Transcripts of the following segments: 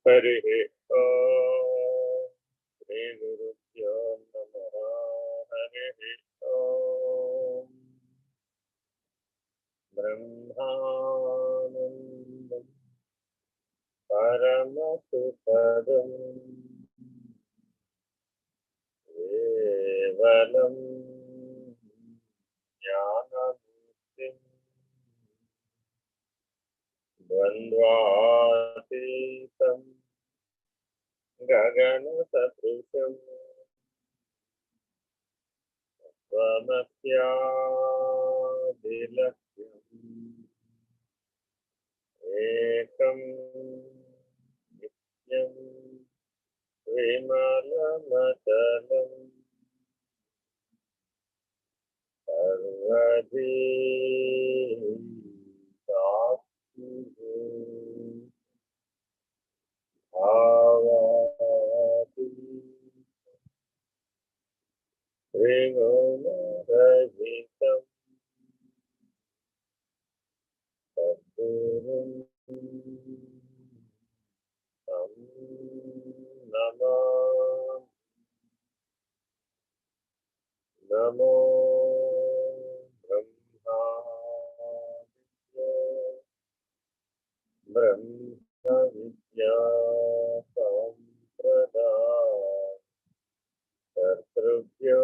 హరి ఓం శ్రీ గురుభ్యో నమః. హరి ఓం బ్రహ్మానందం పరమసుఖదం కేవలం జ్ఞానముక్తిం ద్వంద్వాతీతం గగన సదృశం స్వమస్యాదిలక్ష్యం ఏకం నిత్యం విమలమచలం సర్వధీ త్రిగుణరహితం సద్గురుం తం నమామి. నమో బ్రహ్మ విద్యా సంప్రదాయ కర్తృభ్యో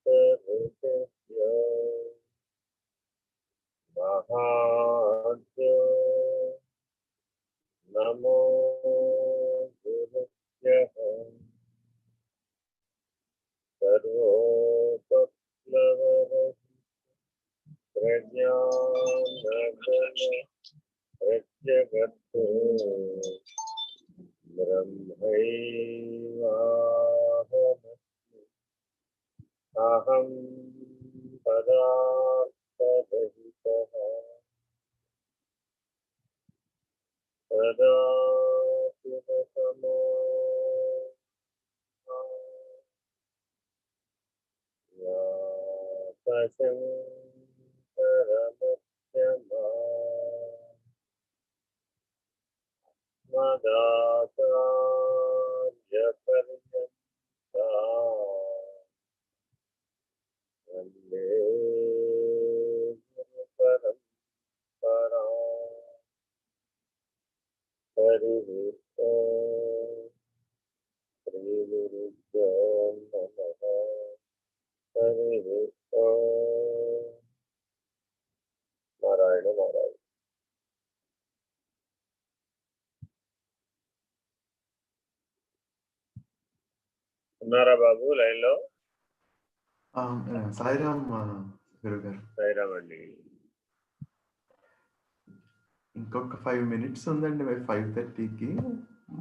వంశఋషిభ్యో మహాభ్యో నమో గురుభ్యః. సర్వోపప్లవరహిత ప్రజ్ఞానఘన ప్రత్యగర్భో బ్రహ్మైవాహమస్మి. అహం పదార్థరహితః సదాశివసమో శంకరమధ్యమా మదాచార్యపర్యంతా వందే గురుపరంపరా. హరి ఓం శ్రీ గురుభ్యో నమః. హరి ఓం నారాయణ నారాయణ. ఉన్నారా బాబు లైన్ లో? సాయిరామ్ గురుగారు. సాయిరామ్ అండి. ఇంకొక 5 minutes ఉందండి. 5:30కి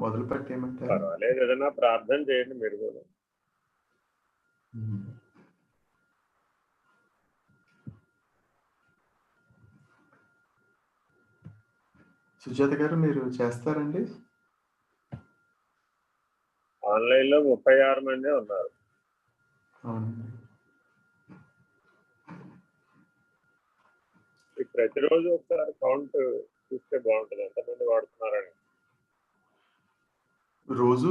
మొదలు పెట్టేయమంటారు. పర్వాలేదు, ఏదైనా ప్రార్థన చేయండి మీరు కూడా. సుజాత గారు మీరు చేస్తారండి? ఆన్లైన్ లో 36 మంది ఉన్నారు. అవునండి. ప్రతిరోజు ఒకసారి కౌంట్ చూస్తే బాగుంటుంది, ఎంతమంది వాడుతున్నారని. రోజు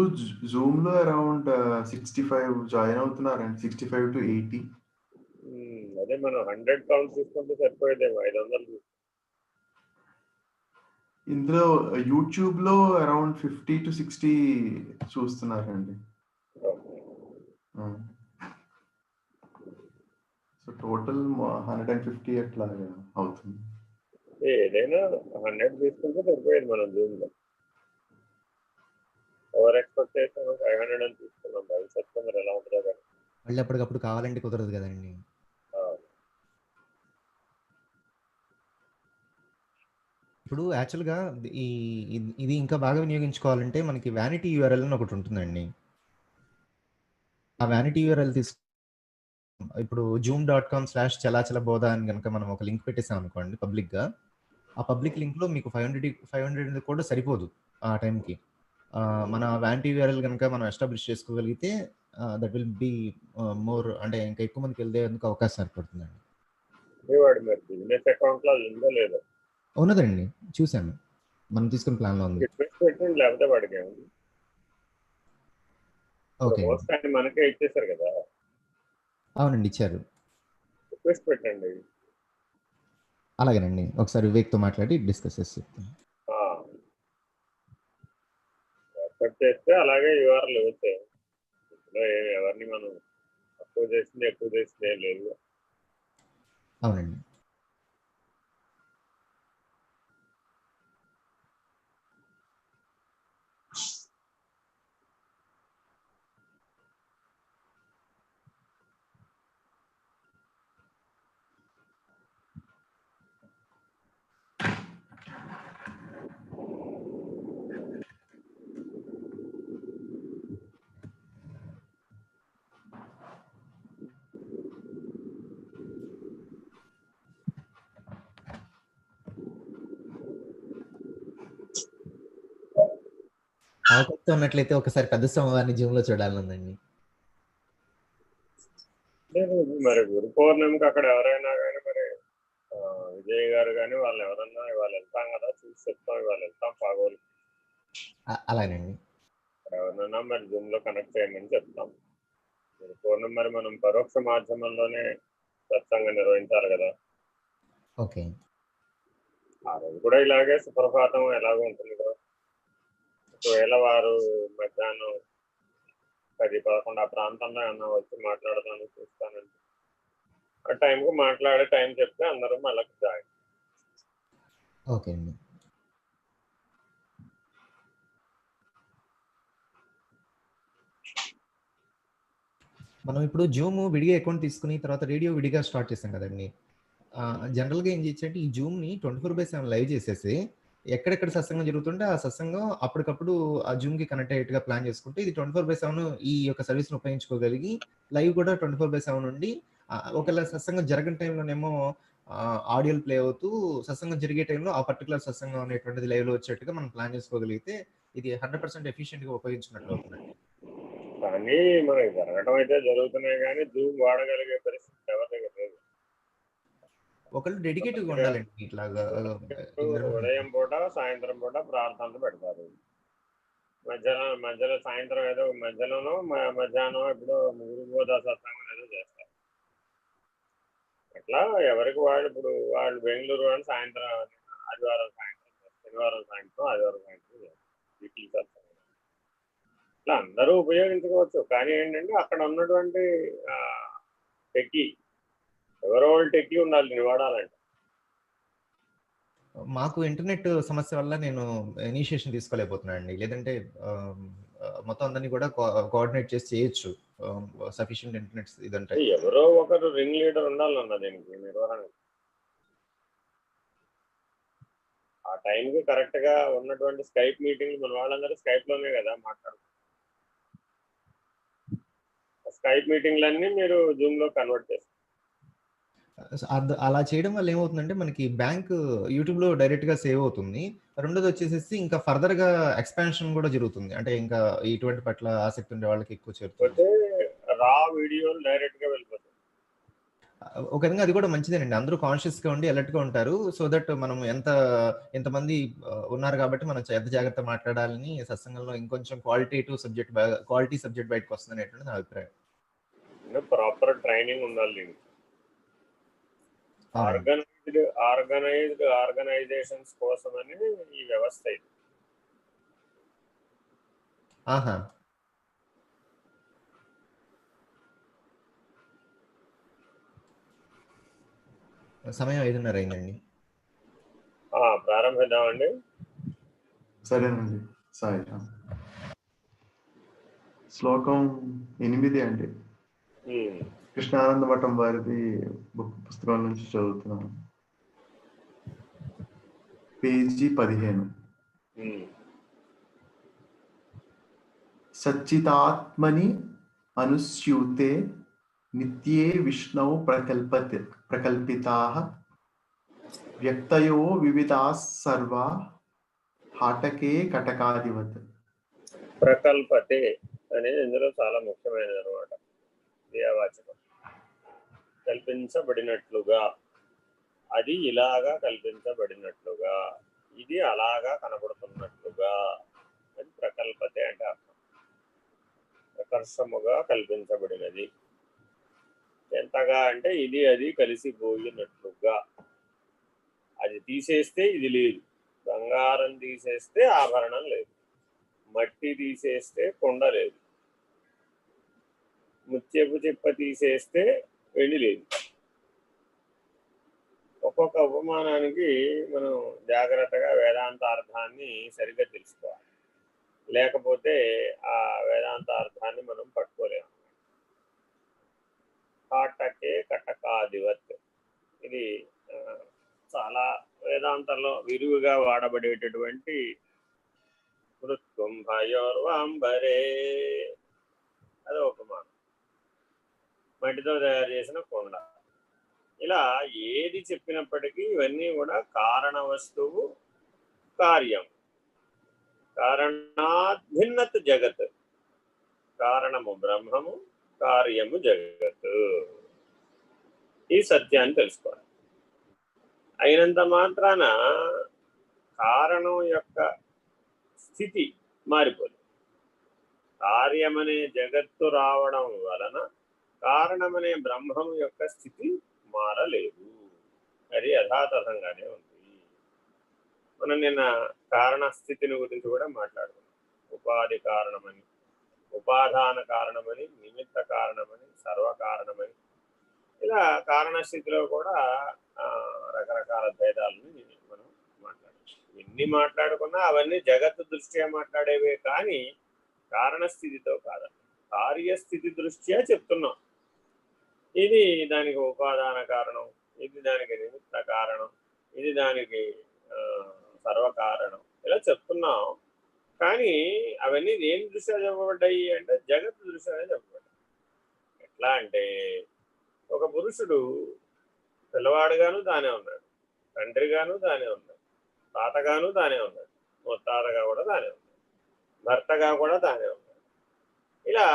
జూమ్ లో అరౌండ్ 65 జాయిన్ అవుతున్నారండి. 65 to 80. అదే మనం 100 కౌంట్ తీసుకుంటే సరిపోయేదేమో. 500 ఇందులో యూట్యూబ్ లో అరౌండ్ 50 to 60 చూస్తున్నారండి. సో టోటల్ 150 అట్లా అవుతుంది. ఏదైనా 100 తీసుకుంటే సరిపోయేది మనం జూమ్ లో. ఓవర్ ఎక్స్పెక్టేషన్ 500 అని తీసుకున్నాం. భవిష్యత్తు మరి ఎలా ఉంటుందో కానీ మళ్ళీ అప్పటికప్పుడు కావాలంటే కుదరదు కదండి. ఇప్పుడు యాక్చువల్గా ఇది ఇంకా బాగా వినియోగించుకోవాలంటే మనకి వ్యానిటీ యూఆర్ఎల్ అని ఒకటి ఉంటుందండి. ఆ వ్యానిటీ యూఆర్ఎల్ ఇప్పుడు zoom.com/చలాచలబోధ అని కనుక మనం ఒక లింక్ పెట్టేసాం అనుకోండి పబ్లిక్గా, ఆ పబ్లిక్ లింక్లో మీకు 500 కూడా సరిపోదు ఆ టైంకి. మన వ్యానిటీ యూఆర్ఎల్ కనుక మనం ఎస్టాబ్లిష్ చేసుకోగలిగితే దట్ విల్ బి మోర్, అంటే ఇంకా ఎక్కువ మందికి వెళ్ళేందుకు అవకాశం ఏర్పడుతుందండి. వాడు మరి బిజినెస్ అకౌంట్ లో ఉందో లేదో ఉన్నదండి, చూశాను, మనం తీసుకున్న ప్లాన్లో ఉంది. రిక్వెస్ట్ పెట్టండి, లేకపోతే వాడికి ఏముంది. ఓకే అండి. హోస్ట్ ఆయన మనకే ఇచ్చేసారు కదా, అవునండి, ఇచ్చారు. రిక్వెస్ట్ పెట్టండి. అలాగేనండి, ఒకసారి వివేక్తో మాట్లాడి డిస్కస్ చేసి చెప్తాను. యాక్సెప్ట్ చేస్తే అలాగే యూఆర్ఎల్ వచ్చాయి. ఇందులో ఎవరిని మనం తక్కువ చేసింది ఎక్కువ చేసింది ఏం లేదు. అవునండి. అవకాశం ఉన్నట్లయితే ఒకసారి పెద్ద స్వామివారిని జూమ్ లో చూడాలనుందండి. లేదు మరి గురు పౌర్ణమికి అక్కడ ఎవరైనా కానీ మరి విజయ్ గారు కానీ వాళ్ళు ఎవరన్నా ఇవాళ వెళ్తాం కదా, చూసి చెప్తాం ఇవాళ వెళ్తాం పాగోలు. అలాగేనండి. ఎవరినైనా మరి జూమ్ లో కనెక్ట్ చేయమని చెప్తాం. గురు పౌర్ణమి మరి మనం పరోక్ష మాధ్యమంలోనే సత్సంగం నిర్వహించాలి కదా. ఓకే. ఆ రోజు కూడా ఇలాగే సుప్రభాతం ఎలాగో ఉంటుంది కదా. ఒకవేళ వారు మధ్యాహ్నం 10-11 ఆ ప్రాంతంలో ఏమన్నా వచ్చి మాట్లాడదాన్ని చూస్తానండి. ఆ టైంకు మాట్లాడే టైం చెప్తే అందరూ మళ్ళీ జాయిన్. ఓకే అండి. మనం ఇప్పుడు జూమ్ విడిగా అకౌంట్ తీసుకుని తర్వాత రేడియో విడిగా స్టార్ట్ చేసాం కదండి. జనరల్గా ఏం చేయొచ్చంటే ఈ జూమ్ని 24/7 లైవ్ చేసేసి ఎక్కడెక్కడ సత్సంగం జరుగుతుంటే ఆ సత్సంగం అప్పటికప్పుడు ఆ జూమ్కి కనెక్ట్ అయ్యేట్టుగా ప్లాన్ చేసుకుంటే ఇది 24/7 ఈ యొక్క సర్వీస్ని ఉపయోగించుకోగలిగి లైవ్ కూడా 24/7 ఉండి ఒకవేళ సత్సంగం జరగని టైంలోనేమో ఆడియోలు ప్లే అవుతూ సత్సంగం జరిగే టైంలో ఆ పర్టికులర్ సత్సంగం అనేటువంటిది లైవ్లో వచ్చేట్టుగా మనం ప్లాన్ చేసుకోగలిగితే ఇది 100% ఎఫిషియెంట్గా ఉపయోగించినట్లు అవుతుందండి. కానీ మనకి జరగటం అయితే జరుగుతున్నాయి, కానీ జూమ్ వాడగలిగే పరిస్థితి ఎవరి దగ్గర లేదు. ఒకళ్ళు డెడికేటివ్గా ఉండాలండి. ఇట్లాగా ఉదయం పూట సాయంత్రం పూట ప్రార్థనలు పెడతారు. మధ్యలో సాయంత్రం ఏదో మధ్యలోనో మధ్యాహ్నం ఇప్పుడు గురుబోధ సత్సంగం ఏదో చేస్తారు. అట్లా ఎవరికి వాళ్ళు ఇప్పుడు వాళ్ళు బెంగళూరు వాళ్ళు సాయంత్రం ఆదివారం సాయంత్రం, శనివారం సాయంత్రం, ఆదివారం సాయంత్రం వీక్లీ సత్సంగం. ఇట్లా అందరూ ఉపయోగించుకోవచ్చు. కానీ ఏంటంటే అక్కడ ఉన్నటువంటి టెక్కీ ఎవరో వాళ్ళు టెక్కీ ఉండాలి దీన్ని వాడాలంటే. మాకు ఇంటర్నెట్ సమస్య వల్ల నేను ఇనిషియేషన్ తీసుకోలేకపోతున్నాను అండి. లేదంటే మొత్తం అందరినీ కూడా కోఆర్డినేట్ చేసి చేయొచ్చు సఫిషియెంట్ ఇంటర్నెట్ ఇదంటే. ఎవరో ఒకరు రింగ్ లీడర్ ఉండాలన్న దీనికి నిర్వహణ. ఆ టైంకి కరెక్ట్ గా ఉన్నటువంటి స్కైప్ మీటింగ్ మన వాళ్ళందరూ స్కైప్ లోనే కదా మాట్లాడుతున్నారు. స్కైప్ మీటింగ్లన్నీ మీరు జూమ్ లో కన్వర్ట్ చేస్తారు. అలా చేయడం వల్ల ఏమవుతుందంటే మనకి బ్యాంక్ యూట్యూబ్లో డైరెక్ట్గా సేవ్ అవుతుంది. రెండోది వచ్చేసి ఇంకా ఫర్దర్గా ఎక్స్పాన్షన్ కూడా జరుగుతుంది. అంటే ఇంకా ఇటువంటి పట్ల ఆసక్తి ఉండే వాళ్ళకి ఎక్కువ చేరుతుంది. రా వీడియోలు డైరెక్ట్ గా వెళ్ళిపోతుంది. ఒక విధంగా అది కూడా మంచిదేనండి. అందరూ కాన్షియస్గా ఉండి అలర్ట్గా ఉంటారు. సో దట్ మనం ఎంతమంది ఉన్నారు కాబట్టి మనం ఎంత జాగ్రత్త మాట్లాడాలని సత్సంగంలో ఇంకొంచెం క్వాలిటీ సబ్జెక్ట్ బయటకు వస్తుంది అనేటువంటి నా అభిప్రాయం. ప్రాపర్ ట్రైనింగ్ ఉండాలి. ఆర్గనైజేషన్స్ కోసమని ఈ వ్యవస్థ ఇది. ఆహా, సమయం 5:30 అయిందండి. ప్రారంభిద్దామండి. సరేనండి. సాయి శ్లోకం 8 అండి. కృష్ణానంద మఠం వారిది పుస్తకం నుంచి చదువుతున్నాను. పేజీ 15. సచ్చితాత్మని అనుస్యూతే నిత్యే విష్ణౌ ప్రకల్పితాః వ్యక్తయో వివిధాః సర్వా హాటకే కటకాదివత్. ప్రకల్పతే అనేది ఇందులో చాలా ముఖ్యమైనది అనమాట. క్రియావాచకం. కల్పించబడినట్లుగా అది ఇలాగా కల్పించబడినట్లుగా, ఇది అలాగా కనబడుతున్నట్లుగా, అది ప్రకల్పతే అంటే అర్థం. ప్రకర్షముగా కల్పించబడినది. ఎంతగా అంటే ఇది అది కలిసిపోయినట్లుగా. అది తీసేస్తే ఇది లేదు, బంగారం తీసేస్తే ఆభరణం లేదు, మట్టి తీసేస్తే కొండ లేదు, ముత్యపు చిప్ప తీసేస్తే వెండి లేదు. ఒక్కొక్క ఉపమానానికి మనం జాగ్రత్తగా వేదాంతార్థాన్ని సరిగ్గా తెలుసుకోవాలి, లేకపోతే ఆ వేదాంతార్థాన్ని మనం పట్టుకోలేము. కాటకే కటకాదివత్, ఇది చాలా వేదాంతంలో విరివిగా వాడబడేటటువంటి మృత్కుంభయోర్వాంబరే, అది ఉపమానం. మట్టితో తయారు చేసిన కొండ. ఇలా ఏది చెప్పినప్పటికీ ఇవన్నీ కూడా కారణ వస్తువు, కార్యం. కారణాద్భిన్నత్ జగత్, కారణము బ్రహ్మము, కార్యము జగత్. ఈ సత్యాన్ని తెలుసుకోవాలి. అయినంత మాత్రాన కారణం యొక్క స్థితి మారిపోదు. కార్యమనే జగత్తు రావడం వలన కారణమనే బ్రహ్మం యొక్క స్థితి మారలేదు. అది యథాతథంగానే ఉంది. మనం నిన్న కారణ స్థితిని గురించి కూడా మాట్లాడుకున్నాం. ఉపాధి కారణమని, ఉపాదాన కారణమని, నిమిత్త కారణమని, సర్వకారణమని. ఇలా కారణ స్థితిలో కూడా రకరకాల భేదాలని మనం మాట్లాడుకున్నాం. ఎన్ని మాట్లాడుకున్నా అవన్నీ జగత్తు దృష్ట్యా మాట్లాడేవే కానీ కారణస్థితితో కాదండి, కార్యస్థితి దృష్ట్యా చెప్తున్నాం. ఇది దానికి ఉపాదాన కారణం, ఇది దానికి నిమిత్త కారణం, ఇది దానికి సర్వకారణం, ఇలా చెప్తున్నాం. కానీ అవన్నీ దేని దృష్ట్యా చెప్పబడ్డాయి అంటే జగత్తు దృష్ట్యానే చెప్పబడ్డాయి. ఎట్లా అంటే ఒక పురుషుడు పిల్లవాడుగాను తానే ఉన్నాడు, తండ్రిగాను తానే ఉన్నాడు, తాతగాను తానే ఉన్నాడు, ముత్తాతగా కూడా తానే ఉన్నాడు, భర్తగా కూడా తానే ఉన్నాడు. ఇలా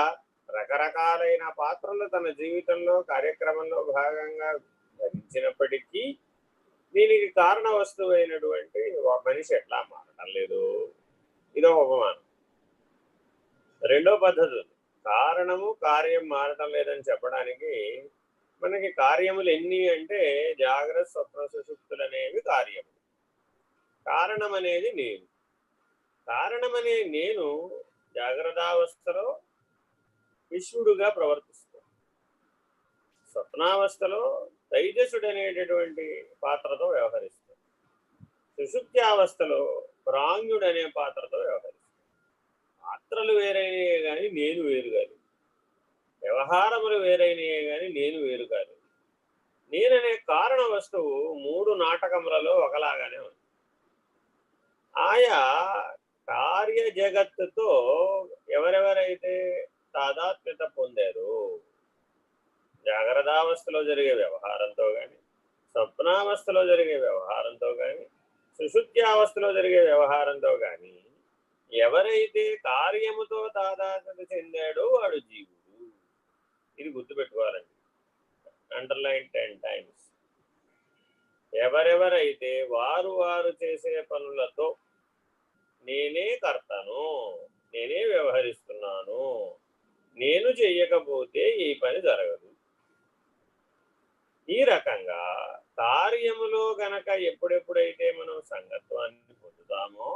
రకరకాలైన పాత్రలు తన జీవితంలో కార్యక్రమంలో భాగంగా ధరించినప్పటికీ దీనికి కారణ వస్తువు అయినటువంటి మనిషి ఎట్లా మారడం లేదు, ఇదో ఉపమానం. రెండో పద్ధతి, కారణము కార్యం మారటం లేదని చెప్పడానికి మనకి కార్యములు ఎన్ని అంటే జాగ్రత్త స్వప్న సుషుప్తులు అనేవి కార్యములు. కారణం అనేది నేను. కారణమనే నేను జాగ్రత్తావస్థలో విశ్వడుగా ప్రవర్తిస్తాను, స్వప్నావస్థలో తైజసుడు అనేటటువంటి పాత్రతో వ్యవహరిస్తాను, సుషుప్త్యావస్థలో ప్రాంగుడు అనే పాత్రతో వ్యవహరిస్తాను. పాత్రలు వేరైనయే కానీ నేను వేరు కాదు, వ్యవహారములు వేరైనయే కానీ నేను వేరు కాదు. నేననే కారణ వస్తువు మూడు నాటకములలో ఒకలాగానే ఉంది. ఆయా కార్య జగత్తుతో ఎవరెవరైతే తాదాత్మ్యత పొందారో, జాగ్రత్తావస్థలో జరిగే వ్యవహారంతో కానీ, స్వప్నావస్థలో జరిగే వ్యవహారంతో కానీ, సుషుప్త్యావస్థలో జరిగే వ్యవహారంతో కానీ ఎవరైతే కార్యముతో తాదాత్మ్యత చెందాడో వాడు జీవుడు. ఇది గుర్తుపెట్టుకోవాలండి, అండర్లైన్ 10 times. ఎవరెవరైతే వారు వారు చేసే పనులతో నేనే కర్తను, నేనే వ్యవహరిస్తున్నాను, నేను చెయ్యకపోతే ఈ పని జరగదు, ఈ రకంగా కార్యములో గనక ఎప్పుడెప్పుడైతే మనం సంగత్వాన్ని పొందుతామో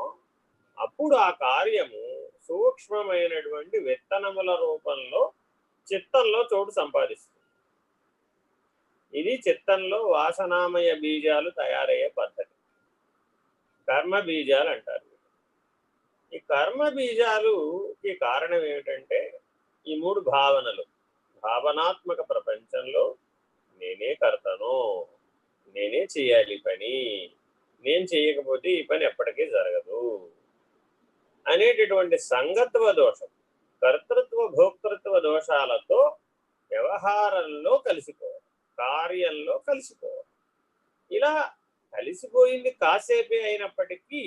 అప్పుడు ఆ కార్యము సూక్ష్మమైనటువంటి విత్తనముల రూపంలో చిత్తంలో చోటు సంపాదిస్తుంది. ఇది చిత్తంలో వాసనామయ బీజాలు తయారయ్యే పద్ధతి, కర్మ బీజాలు అంటారు. ఈ కర్మ బీజాలుకి కారణం ఏమిటంటే ఈ మూడు భావనలు. భావనాత్మక ప్రపంచంలో నేనే కర్తను, నేనే చేయాలి పని, నేను చేయకపోతే ఈ పని ఎప్పటికీ జరగదు అనేటటువంటి సంగత్వ దోషం, కర్తృత్వ భోక్తృత్వ దోషాలతో వ్యవహారంలో కలిసిపోవాలి, కార్యంలో కలిసిపోవాలి. ఇలా కలిసిపోయింది కాసేపే అయినప్పటికీ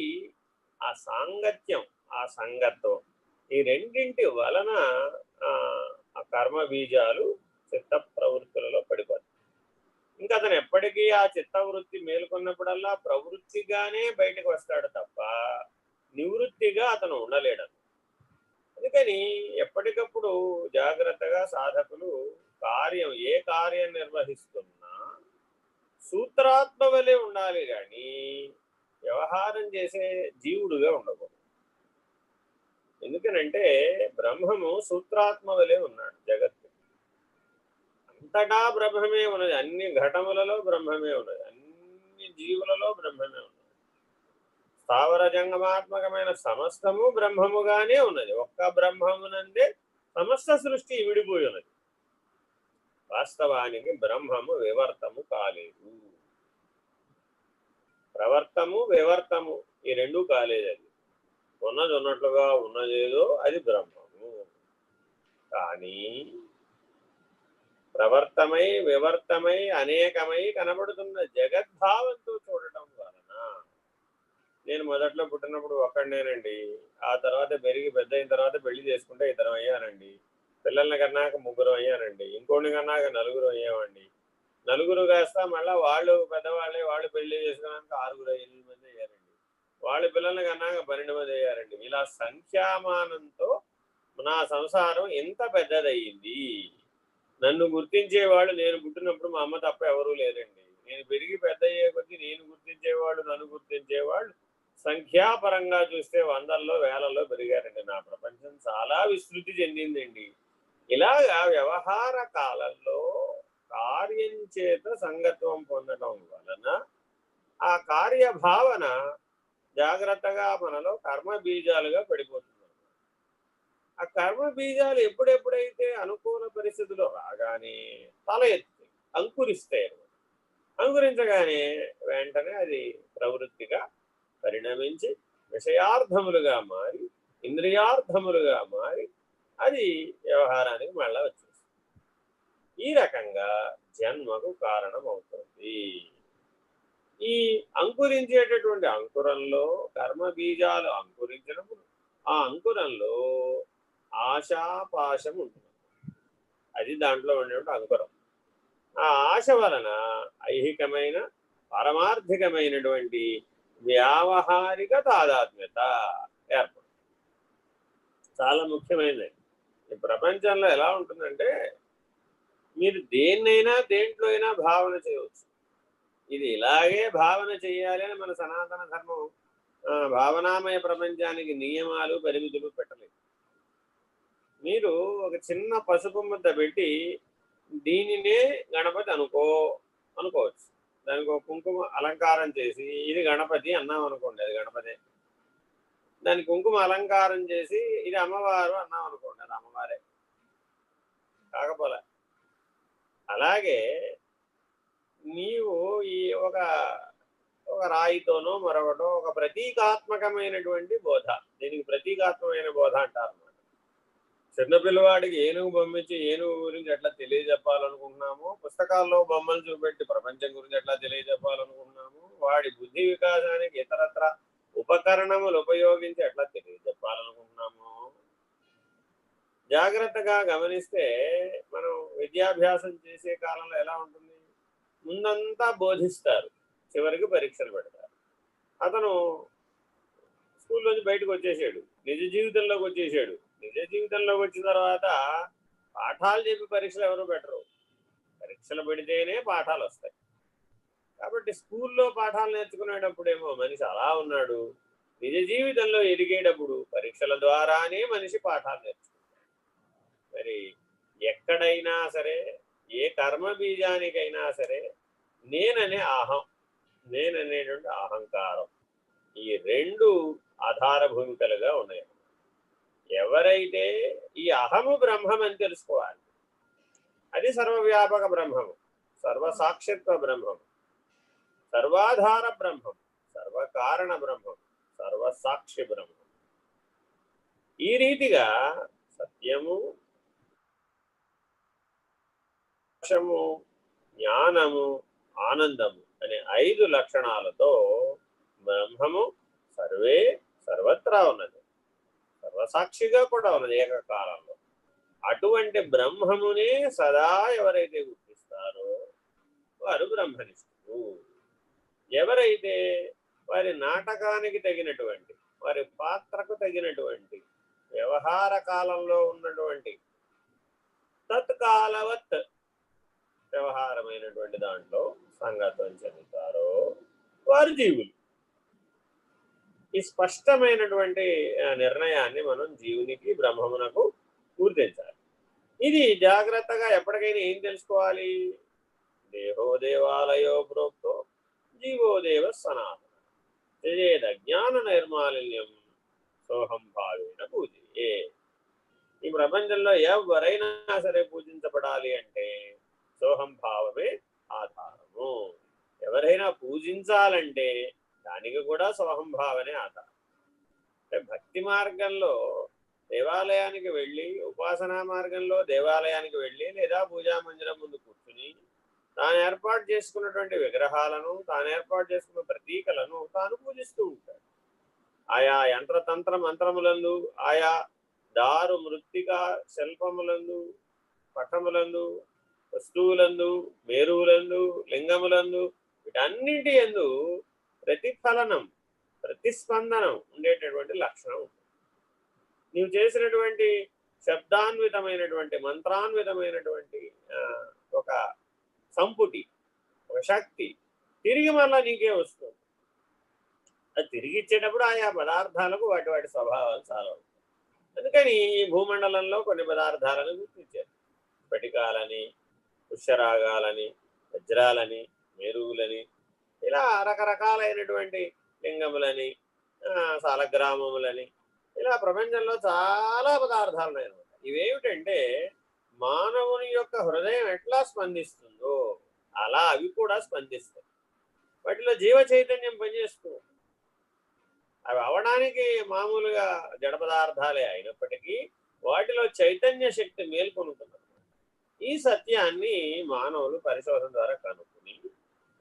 ఆ సాంగత్యం, ఆ సంగత్వం, ఈ రెండింటి వలన ఆ కర్మ బీజాలు చిత్త ప్రవృత్తులలో పడిపోతాయి. ఇంకా అతను ఎప్పటికీ ఆ చిత్తవృత్తి మేలుకొన్నప్పుడల్లా ప్రవృత్తిగానే బయటకు వస్తాడు తప్ప నివృత్తిగా అతను ఉండలేడు. అందుకని ఎప్పటికప్పుడు జాగ్రత్తగా సాధకులు ఏ కార్యం నిర్వహిస్తున్నా సూత్రాత్మ వలె ఉండాలి కానీ వ్యవహారం చేసే జీవుడుగా ఉండకూడదు. ఎందుకనంటే బ్రహ్మము సూత్రాత్మ వలె ఉన్నాడు. జగత్తు అంతటా బ్రహ్మమే ఉన్నది, అన్ని ఘటములలో బ్రహ్మమే ఉన్నది, అన్ని జీవులలో బ్రహ్మమే ఉన్నది. స్థావర జంగమాత్మకమైన సమస్తము బ్రహ్మముగానే ఉన్నది. ఒక్క బ్రహ్మమునందే సమస్త సృష్టి విడిపోయి ఉన్నది. వాస్తవానికి బ్రహ్మము వివర్తము కాలేదు. ప్రవర్తము వివర్తము ఈ రెండూ కాలేదు. అది ఉన్నది ఉన్నట్లుగా ఉన్నదేదో అది బ్రహ్మము. కానీ ప్రవర్తమై వివర్తమై అనేకమై కనబడుతున్న జగద్భావంతో చూడటం వలన నేను మొదట్లో పుట్టినప్పుడు ఒక్కడినేనండి, ఆ తర్వాత పెరిగి పెద్ద అయిన తర్వాత పెళ్లి చేసుకుంటే 2 అయ్యానండి, పిల్లల్ని కన్నాక 3 అయ్యానండి, ఇంకోటి కన్నాక 4 అయ్యామండి, 4 కాస్త మళ్ళీ వాళ్ళు పెద్దవాళ్ళే, వాళ్ళు పెళ్లి చేసుకున్నాక 6 మంది అయ్యారండి, వాళ్ళ పిల్లల్ని కన్నాక 12 మంది అయ్యారండి. ఇలా సంఖ్యామానంతో నా సంసారం ఎంత పెద్దదయ్యింది. నన్ను గుర్తించేవాళ్ళు నేను పుట్టినప్పుడు మా అమ్మ తప్ప ఎవరూ లేరండి. నేను పెరిగి పెద్ద అయ్యే కొద్దీ నేను గుర్తించేవాళ్ళు, నన్ను గుర్తించేవాళ్ళు సంఖ్యాపరంగా చూస్తే 100ల్లో 1000ల్లో పెరిగారండి. నా ప్రపంచం చాలా విస్తృతి చెందిందండి. ఇలాగా వ్యవహార కాలంలో కార్యం చేత సంగత్వం పొందడం వలన ఆ కార్యభావన జాగ్రత్తగా మనలో కర్మ బీజాలుగా పడిపోతుంది. ఆ కర్మ బీజాలు ఎప్పుడెప్పుడైతే అనుకూల పరిస్థితులు రాగానే తల ఎత్తి అంకురిస్తాయి. అంకురించగానే వెంటనే అది ప్రవృత్తిగా పరిణమించి విషయార్థములుగా మారి ఇంద్రియార్థములుగా మారి అది వ్యవహారానికి మళ్ళా వచ్చేస్తుంది. ఈ రకంగా జన్మకు కారణం అవుతుంది. ఈ అంకురించేటటువంటి అంకురంలో కర్మ బీజాలు అంకురించినప్పుడు ఆ అంకురంలో ఆశాపాశం ఉంటుంది. అది దాంట్లో ఉండేటువంటి అంకురం. ఆ ఆశ వలన ఐహికమైన పారమార్థికమైనటువంటి వ్యావహారిక తాదాత్మ్యత ఏర్పడుతుంది. చాలా ముఖ్యమైనది. ఈ ప్రపంచంలో ఎలా ఉంటుందంటే మీరు దేన్నైనా దేంట్లో అయినా భావన చేయవచ్చు. ఇది ఇలాగే భావన చేయాలి అని మన సనాతన ధర్మం భావనామయ ప్రపంచానికి నియమాలు పరిమితులు పెట్టలేదు. మీరు ఒక చిన్న పసుపు ముద్ద పెట్టి దీనినే గణపతి అనుకోవచ్చు. దానికి ఒక కుంకుమ అలంకారం చేసి ఇది గణపతి అన్నాం అనుకోండి, అది గణపతి. దాని కుంకుమ అలంకారం చేసి ఇది అమ్మవారు అన్నాం అనుకోండి, అది అమ్మవారే. కాకపోలే అలాగే నీవు ఈ ఒక రాయితోనో మరొకటో ఒక ప్రతీకాత్మకమైనటువంటి బోధ, దీనికి ప్రతీకాత్మకమైన బోధ అంటారు. చిన్నపిల్లవాడికి ఏనుగు బొమ్మించి ఏనుగు గురించి ఎట్లా తెలియజెప్పాలనుకుంటున్నామో, పుస్తకాల్లో బొమ్మలు చూపెట్టి ప్రపంచం గురించి ఎట్లా తెలియజెప్పాలనుకుంటున్నామో, వాడి బుద్ధి వికాసానికి ఇతరత్ర ఉపకరణములు ఉపయోగించి ఎట్లా తెలియజెప్పాలనుకుంటున్నామో జాగ్రత్తగా గమనిస్తే మనం విద్యాభ్యాసం చేసే కాలంలో ఎలా ఉంటుంది? ముందంతా బోధిస్తారు, చివరికి పరీక్షలు పెడతారు. అతను స్కూల్లోంచి బయటకు వచ్చేసాడు, నిజ జీవితంలోకి వచ్చేసాడు. నిజ జీవితంలోకి వచ్చిన తర్వాత పాఠాలు చెప్పి పరీక్షలు ఎవరు పెట్టరు. పరీక్షలు పెడితేనే పాఠాలు వస్తాయి. కాబట్టి స్కూల్లో పాఠాలు నేర్చుకునేటప్పుడేమో మనిషి అలా ఉన్నాడు, నిజ జీవితంలో ఎదిగేటప్పుడు పరీక్షల ద్వారానే మనిషి పాఠాలు నేర్చుకుంటాడు. మరి ఎక్కడైనా సరే ఏ కర్మ బీజానికైనా సరే నేననేటువంటి అహంకారం, ఈ రెండు ఆధార భూమికలుగా ఉన్నాయి. ఎవరైతే ఈ అహము బ్రహ్మం అని తెలుసుకోవాలి, అది సర్వవ్యాపక బ్రహ్మము, సర్వసాక్షిత్వ బ్రహ్మము, సర్వాధార బ్రహ్మం, సర్వకారణ బ్రహ్మం, సర్వసాక్షి బ్రహ్మం. ఈ రీతిగా సత్యము, మోక్షము, జ్ఞానము, ఆనందము అనే 5 లక్షణాలతో బ్రహ్మము సర్వత్రా ఉన్నది, సర్వసాక్షిగా కూడా ఉన్నది ఏకకాలంలో. అటువంటి బ్రహ్మమునే సదా ఎవరైతే గుర్తిస్తారో వారు బ్రహ్మనిష్ఠులు. ఎవరైతే వారి నాటకానికి తగినటువంటి, వారి పాత్రకు తగినటువంటి, వ్యవహార కాలంలో ఉన్నటువంటి తత్కాలవత్ వ్యవహారమైనటువంటి దాంట్లో సంగతం చెందుతారో వారు జీవులు. ఈ స్పష్టమైనటువంటి నిర్ణయాన్ని మనం జీవునికి, బ్రహ్మమునకు గుర్తించాలి. ఇది జాగ్రత్తగా ఎప్పటికైనా ఏం తెలుసుకోవాలి? దేహో దేవాలయో ప్రోక్తో జీవో దేవ సనాతన చేద జ్ఞాన నిర్మాలిన్యం సోహం భావేన పూజే. ఈ ప్రపంచంలో ఎవరైనా సరే పూజించబడాలి అంటే సోహం భావమే ఆధారము. ఎవరైనా పూజించాలంటే దానికి కూడా సోహం భావనే ఆధారం. అంటే భక్తి మార్గంలో దేవాలయానికి వెళ్ళి, ఉపాసనా మార్గంలో దేవాలయానికి వెళ్ళి, లేదా పూజా మందిరం ముందు కూర్చుని తాను ఏర్పాటు చేసుకున్నటువంటి విగ్రహాలను, తాను ఏర్పాటు చేసుకున్న ప్రతీకలను తాను పూజిస్తూ ఉంటాడు. ఆయా యంత్రతంత్ర మంత్రములందు, ఆయా దారు మృత్తిక శిల్పములందు, పటములందు, వస్తువులందు, మేరువులందు, లింగములందు, వీటన్నింటి యందు ప్రతిఫలనం, ప్రతిస్పందనం ఉండేటటువంటి లక్షణం ఉంటుంది. నీవు చేసినటువంటి శబ్దాన్వితమైనటువంటి, మంత్రాన్వితమైనటువంటి ఒక సంపుటి, ఒక శక్తి తిరిగి మళ్ళా నీకే వస్తుంది. అది తిరిగి ఇచ్చేటప్పుడు ఆయా పదార్థాలకు వాటి వాటి స్వభావాలు చాలా ఉంటాయి. అందుకని ఈ భూమండలంలో కొన్ని పదార్థాలను గుర్తించారు. స్ఫటికాలని, పుష్యరాగాలని, వజ్రాలని, మేరువులని, ఇలా రకరకాలైనటువంటి లింగములని, సాలగ్రామములని, ఇలా ప్రపంచంలో చాలా పదార్థాలు ఉన్నాయన్నమాట. ఇవేమిటంటే మానవుని యొక్క హృదయం ఎట్లా స్పందిస్తుందో అలా అవి కూడా స్పందిస్తాయి. వాటిలో జీవ చైతన్యం పనిచేస్తూ, అవి అవడానికి మామూలుగా జడ పదార్థాలే అయినప్పటికీ వాటిలో చైతన్య శక్తి మేల్కొనుతున్నది. ఈ సత్యాన్ని మానవులు పరిశోధన ద్వారా కనుక్కుని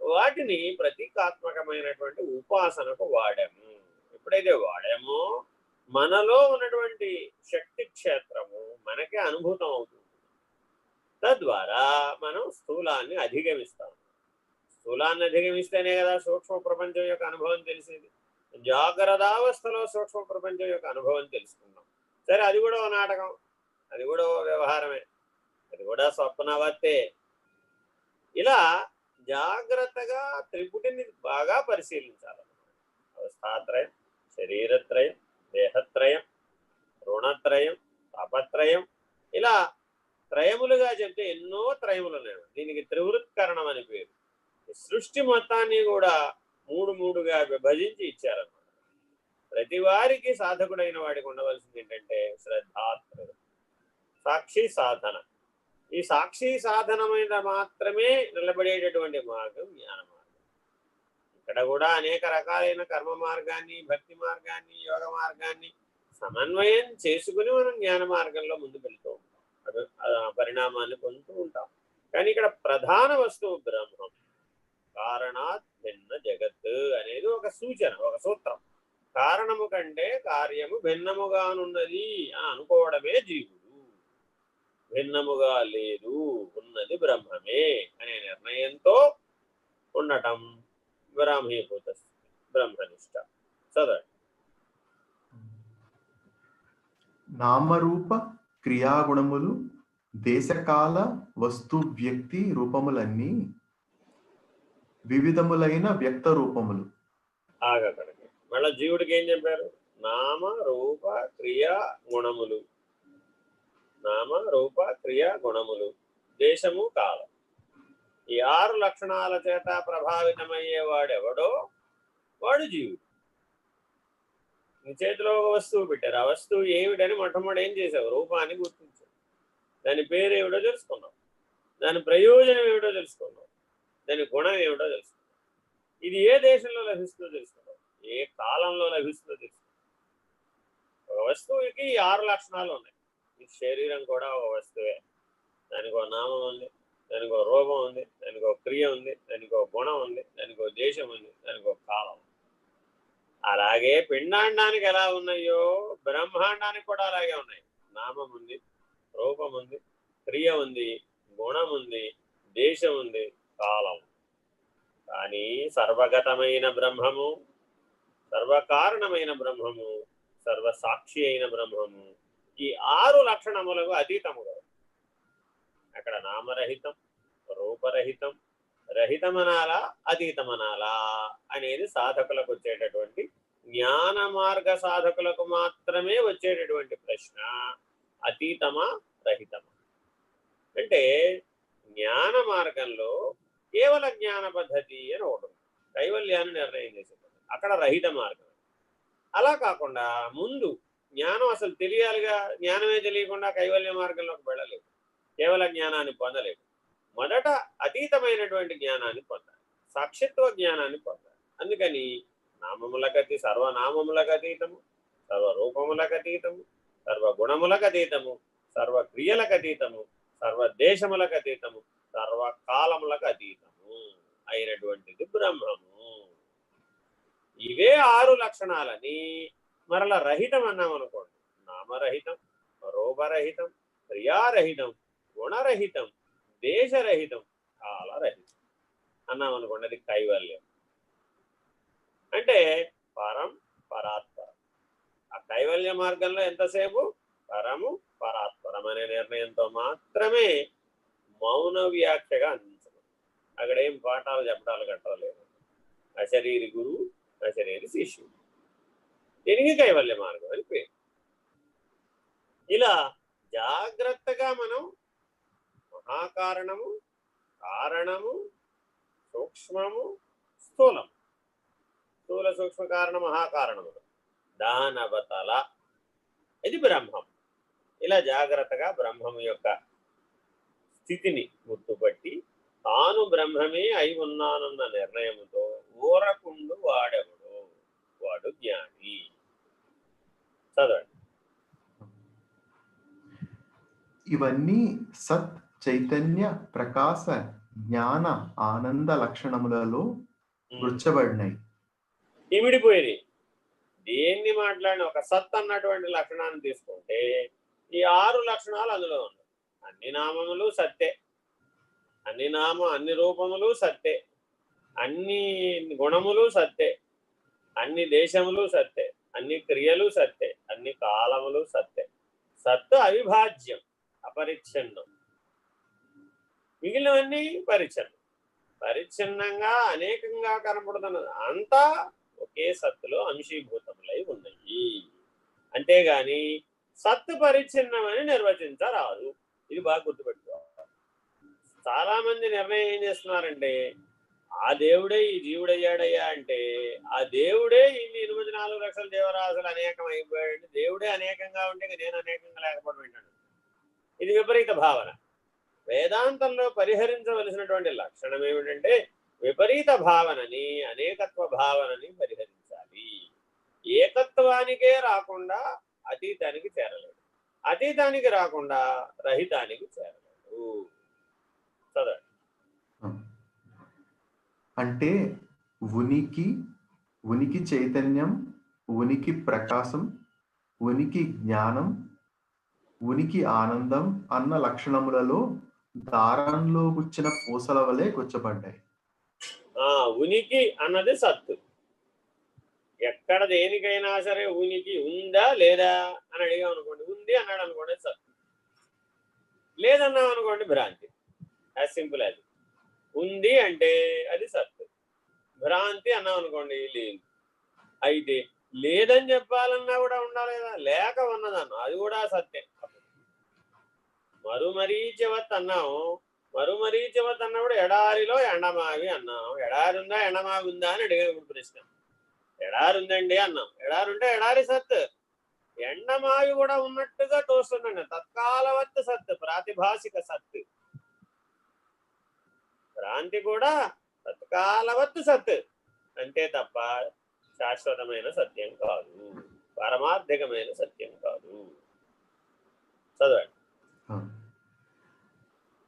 వాటిని ప్రతీకాత్మకమైనటువంటి ఉపాసనకు వాడాము. ఎప్పుడైతే వాడామో మనలో ఉన్నటువంటి శక్తి క్షేత్రము మనకే అనుభూతం అవుతుంది. తద్వారా మనం స్థూలాన్ని అధిగమిస్తాం. స్థూలాన్ని అధిగమిస్తేనే కదా సూక్ష్మ ప్రపంచం యొక్క అనుభవం తెలిసేది. జాగ్రత్తావస్థలో సూక్ష్మ ప్రపంచం యొక్క అనుభవం తెలుసుకున్నాం. సరే, అది కూడా ఓ నాటకం, అది కూడా ఓ వ్యవహారమే, అది కూడా స్వప్నవత్తే. ఇలా జాగ్రత్తగా త్రిపుటిని బాగా పరిశీలించాలన్నమాట. అవస్థాత్రయం, శరీరత్రయం, దేహత్రయం, రుణత్రయం, తాపత్రయం, ఇలా త్రయములుగా చెప్తే ఎన్నో త్రయములు ఉన్నాయి. దీనికి త్రివృత్కరణం అని పేరు. సృష్టి మొత్తాన్ని కూడా మూడు మూడుగా విభజించి ఇచ్చారన్నమాట. ప్రతి వారికి సాధకుడైన వాడికి ఉండవలసింది ఏంటంటే శ్రద్ధాత్రయం, సాక్షి సాధన. ఈ సాక్షి సాధనమైన మాత్రమే నిలబడేటటువంటి మార్గం జ్ఞాన మార్గం. ఇక్కడ కూడా అనేక రకాలైన కర్మ మార్గాన్ని, భక్తి మార్గాన్ని, యోగ మార్గాన్ని సమన్వయం చేసుకుని మనం జ్ఞాన మార్గంలో ముందుకు వెళ్తూ ఉంటాం, పరిణామాన్ని పొందుతూ ఉంటాం. కానీ ఇక్కడ ప్రధాన వస్తువు బ్రహ్మం. కారణాత్ భిన్న జగత్ అనేది ఒక సూచన, ఒక సూత్రం. కారణము కంటే కార్యము భిన్నముగానున్నది అని అనుకోవడమే జీవుడు. భిన్నముగా లేదు, ఉన్నది బ్రహ్మమే అనే నిర్ణయంతో ఉండటం బ్రాహ్మీభూత స్థితి, బ్రహ్మనిష్ట. చదవండి. నామరూప క్రియాగుణములు దేశకాల వస్తు వ్యక్తి రూపములన్నీ వివిధములైన వ్యక్త రూపములు. ఆగక్కడికి మళ్ళా జీవుడికి ఏం చెప్పారు? నామ రూప క్రియా గుణములు. నామ రూప క్రియా గుణములు, దేశము కాలం. ఈ 6 లక్షణాల చేత ప్రభావితమయ్యేవాడెవడో వాడు జీవుడు. నీ చేతిలో ఒక వస్తువు పెట్టారు. ఆ వస్తువు ఏమిటని మొట్టమొదటి ఏం చేసావు? రూపాన్ని గుర్తించావు. దాని పేరు ఏమిటో తెలుసుకున్నావు, దాని ప్రయోజనం ఏమిటో తెలుసుకున్నావు, దాని గుణం ఏమిటో తెలుసుకున్నావు. ఇది ఏ దేశంలో లభిస్తుందో తెలుసుకున్నావు, ఏ కాలంలో లభిస్తుందో తెలుసుకున్నావు. ఒక వస్తువుకి 6 లక్షణాలు ఉన్నాయి. ఈ శరీరం కూడా ఒక వస్తువే. దానికి ఒక నామం ఉంది, దానికి ఒక రూపం ఉంది, దానికి ఒక క్రియ ఉంది, దానికి ఒక గుణం ఉంది, దానికి ఒక దేశం ఉంది, దానికి ఒక కాలం ఉంది. అలాగే పిండాండానికి ఎలా ఉన్నాయో బ్రహ్మాండానికి కూడా అలాగే ఉన్నాయి. నామం ఉంది, రూపం ఉంది, క్రియ ఉంది, గుణం ఉంది, దేశం ఉంది, కాలం ఉంది. కానీ సర్వగతమైన బ్రహ్మము, సర్వకారణమైన బ్రహ్మము, సర్వసాక్షి అయిన బ్రహ్మము ఈ 6 లక్షణములకు అతీతముగా. అక్కడ నామరహితం, రూపరహితం, రహితమనాలా అతీతమనాలా అనేది సాధకులకు వచ్చేటటువంటి, జ్ఞాన మార్గ సాధకులకు మాత్రమే వచ్చేటటువంటి ప్రశ్న. అతీతమా రహితమా అంటే జ్ఞాన మార్గంలో కేవల జ్ఞాన పద్ధతి అని ఒకటి, కైవల్యాన్ని నిర్ణయం చేసేది అక్కడ రహిత మార్గం. అలా కాకుండా ముందు జ్ఞానం అసలు తెలియాలిగా, జ్ఞానమే తెలియకుండా కైవల్య మార్గంలోకి వెళ్ళలేదు, కేవల జ్ఞానాన్ని పొందలేదు. మొదట అతీతమైనటువంటి జ్ఞానాన్ని పొందాలి, సాక్షిత్వ జ్ఞానాన్ని పొందాలి. అందుకని నామములకతి, సర్వనామములకు అతీతము, సర్వరూపములకు అతీతము, సర్వగుణములకు అతీతము, సర్వక్రియలకు అతీతము, సర్వదేశములకు అతీతము, సర్వకాలములకు అతీతము అయినటువంటిది బ్రహ్మము. ఇవే 6 లక్షణాలని మరల రహితం అన్నాం అనుకోండి, నామరహితం, రూపరహితం, క్రియారహితం, గుణరహితం, దేశరహితం, కాలరహితం అన్నాం అనుకోండి, అది కైవల్యం. అంటే పరం పరాత్పరం. ఆ కైవల్య మార్గంలో ఎంతసేపు పరము పరాత్పరం అనే నిర్ణయంతో మాత్రమే మౌన వ్యాఖ్యగా అందించడం. అక్కడేం పాఠాలు చెప్పడాలు కట్టలేదు. అశరీరి గురువు, అశరీరి శిష్యుడు, దీనికి కైవల్య మార్గం అని పేరు. ఇలా జాగ్రత్తగా మనం మహాకారణము, కారణము, సూక్ష్మము, స్థూలము, స్థూల సూక్ష్మ కారణ మహాకారణములు, దానవతల, ఇది బ్రహ్మం. ఇలా జాగ్రత్తగా బ్రహ్మము యొక్క స్థితిని గుర్తుపట్టి తాను బ్రహ్మమే అయి ఉన్నానన్న నిర్ణయముతో ఊరకుండు వాడెవడు, వాడు జ్ఞాని. చదవండి. ఇవన్నీ సత్ చైతన్య ప్రకాశ జ్ఞాన ఆనంద లక్షణములలో గుర్చబడినాయి, ఇమిడిపోయినాయి. దేన్ని మాట్లాడిన ఒక సత్ అన్నటువంటి లక్షణాన్ని తీసుకుంటే ఈ 6 లక్షణాలు అందులో ఉన్నాయి. అన్ని నామములు సత్తే, అన్ని రూపములు సత్తే, అన్ని గుణములు సత్తే, అన్ని దేశములు సత్తే, అన్ని క్రియలు సత్తే, అన్ని కాలములు సత్తే. సత్తు అవిభాజ్యం, అపరిచ్ఛిన్నం. మిగిలినవన్నీ పరిచ్ఛిన్నం. పరిచ్ఛిన్నంగా అనేకంగా కనపడుతున్నది అంతా ఒకే సత్తులో అంశీభూతములై ఉన్నాయి. అంతేగాని సత్తు పరిచ్ఛిన్నమని నిర్వచించరాదు. ఇది బాగా గుర్తుపెట్టుకోవాలి. చాలా మంది నిర్ణయం ఏం చేస్తున్నారంటే, ఆ దేవుడే ఈ జీవుడయ్యాడయ్యా అంటే, ఆ దేవుడే ఇన్ని 84 లక్షల జీవరాశులు అనేకం అయిపోయాడు, దేవుడే అనేకంగా ఉంటే నేను అనేకంగా లేకపోవడం ఏంటంటే, ఇది విపరీత భావన. వేదాంతంలో పరిహరించవలసినటువంటి లక్షణం ఏమిటంటే, విపరీత భావనని, అనేకత్వ భావనని పరిహరించాలి. ఏకత్వానికే రాకుండా అతీతానికి చేరలేడు, అతీతానికి రాకుండా రహితానికి చేరలేడు. చదవండి. అంటే ఉనికి చైతన్యం, ఉనికి ప్రకాశం, ఉనికి జ్ఞానం, ఉనికి ఆనందం అన్న లక్షణములలో దారంలో గుచ్చిన పూసల వలె గుచ్చబడ్డాయి. ఉనికి అన్నది సత్తు. ఎక్కడ దేనికైనా సరే ఉనికి ఉందా లేదా అని అడిగాం అనుకోండి, ఉంది అన్నాడు అనుకోండి సత్తు, లేదన్నాం అనుకోండి భ్రాంతి. యాజ్ సింపుల్ అది. ఉంది అంటే అది సత్తు, భ్రాంతి అన్నాం అనుకోండి లేదు. అయితే లేదని చెప్పాలన్నా కూడా ఉండాలి కదా, లేక ఉన్నదన్నా అది కూడా సత్తే. మరుమరీచవత్ అన్నాము, మరుమరీచవత్ అన్నప్పుడు ఎడారిలో ఎండమావి అన్నాం. ఎడారి ఉందా ఎండమావి ఉందా అని అడిగాను ప్రశ్న. ఎడారి ఉందండి అన్నాం. ఎడారి ఉంటే ఎడారి సత్, ఎండమావి కూడా ఉన్నట్టుగా తోస్తుందండి. తత్కాలవత్ సత్, ప్రాతిభాషిక సత్. భ్రాంతి కూడా తత్కాలవత్ సత్ అంతే తప్ప శాశ్వతమైన సత్యం కాదు, పారమార్థికమైన సత్యం కాదు. చదవండి.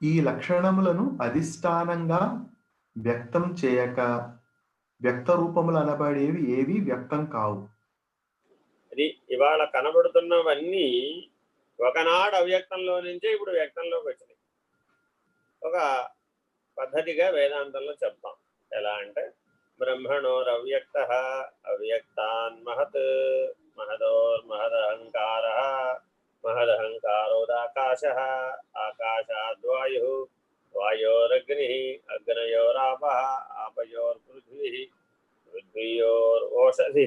ఈ లక్షణములను అధిష్టానంగా వ్యక్తం చేయక వ్యక్త రూపములు అనబడేవి ఏవి వ్యక్తం కావు. అది ఇవాళ కనబడుతున్నవన్నీ ఒకనాడు అవ్యక్తంలో నుంచే ఇప్పుడు వ్యక్తంలోకి వచ్చినాయి. ఒక పద్ధతిగా వేదాంతంలో చెప్తాం. ఎలా అంటే బ్రహ్మణోరవ్యక్త అవ్యక్తాన్ మహత్ మహదోర్మహదహంకార మహదహంకారోదాకాశ ఆకాశాద్వాయు వాయోరగ్ని అగ్నయోరాప ఆపయోర్పృథ్వీ పృథ్వీయోరోషధి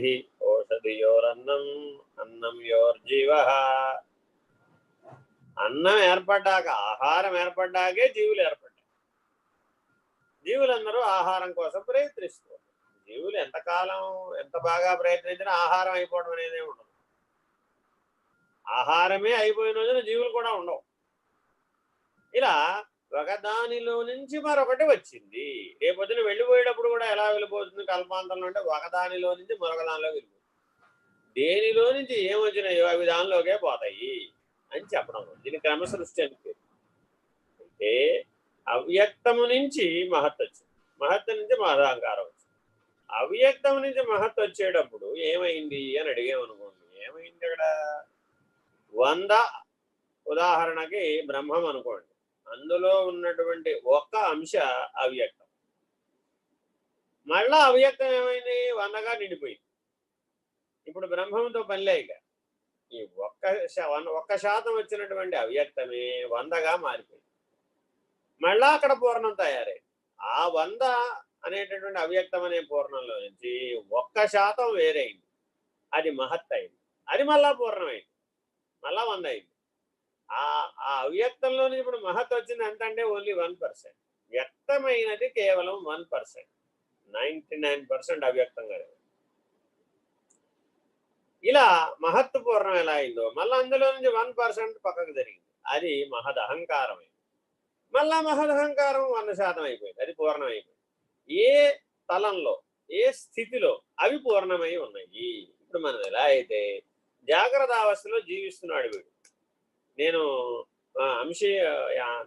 ఓషధియోరన్నం అన్నం యోర్జీవ. అన్నం ఏర్పడ్డాక ఆహారం ఏర్పడ్డాకే జీవులు ఏర్పడ్డాయి. జీవులందరూ ఆహారం కోసం ప్రయత్నిస్తారు. జీవులు ఎంతకాలం ఎంత బాగా ప్రయత్నించినా ఆహారం అయిపోవడం అనేది ఉండదు. ఆహారమే అయిపోయిన రోజున జీవులు కూడా ఉండవు. ఇలా ఒకదానిలో నుంచి మరొకటి వచ్చింది. రేపొద్దున వెళ్ళిపోయేటప్పుడు కూడా ఎలా వెళ్ళిపోతుంది కల్పాంతంలో అంటే ఒకదానిలో నుంచి మరొక దానిలోకి వెళ్ళిపోతుంది. దేనిలో నుంచి ఏమొచ్చినాయో అవి దానిలోకే పోతాయి అని చెప్పడం. దీని క్రమసృష్టి అని పేరు. అయితే అవ్యక్తము నుంచి మహత్ వచ్చింది, మహత్ నుంచి మహదాంకారం వచ్చింది. అవ్యక్తం నుంచి మహత్ వచ్చేటప్పుడు ఏమైంది అని అడిగామనుకోండి, ఏమైంది అక్కడ? 100 ఉదాహరణకి బ్రహ్మం అనుకోండి, అందులో ఉన్నటువంటి ఒక్క అంశ అవ్యక్తం. మళ్ళా అవ్యక్తం ఏమైంది? 100గా నిండిపోయింది. ఇప్పుడు బ్రహ్మంతో పనిలేక ఈ ఒక్క శాతం వచ్చినటువంటి అవ్యక్తమే 100గా మారిపోయింది. మళ్ళా అక్కడ పూర్ణం తయారైంది. ఆ 100 అనేటటువంటి అవ్యక్తం అనే పూర్ణంలో నుంచి 1% వేరైంది, అది మహత్ అయింది. అది మళ్ళా పూర్ణమైంది, మళ్ళా 100 అయింది. ఆ అవ్యక్తంలో నుంచి ఇప్పుడు మహత్ వచ్చింది ఎంతంటే ఓన్లీ 1%. వ్యక్తమైనది కేవలం 1%. 99% అవ్యక్తంగా. ఇలా మహత్తు పూర్ణం ఎలా అయిందో మళ్ళీ అందులో నుంచి 1% పక్కకు జరిగింది, అది మహదహంకారమైంది. మళ్ళా మహదహంకారం 100% అయిపోయింది, అది పూర్ణం అయిపోయింది. ఏ తలంలో ఏ స్థితిలో అవి పూర్ణమై ఉన్నాయి. ఇప్పుడు మనం ఎలా అయితే జాగ్రత్త అవస్థలో జీవిస్తున్నాడు వీడు, నేను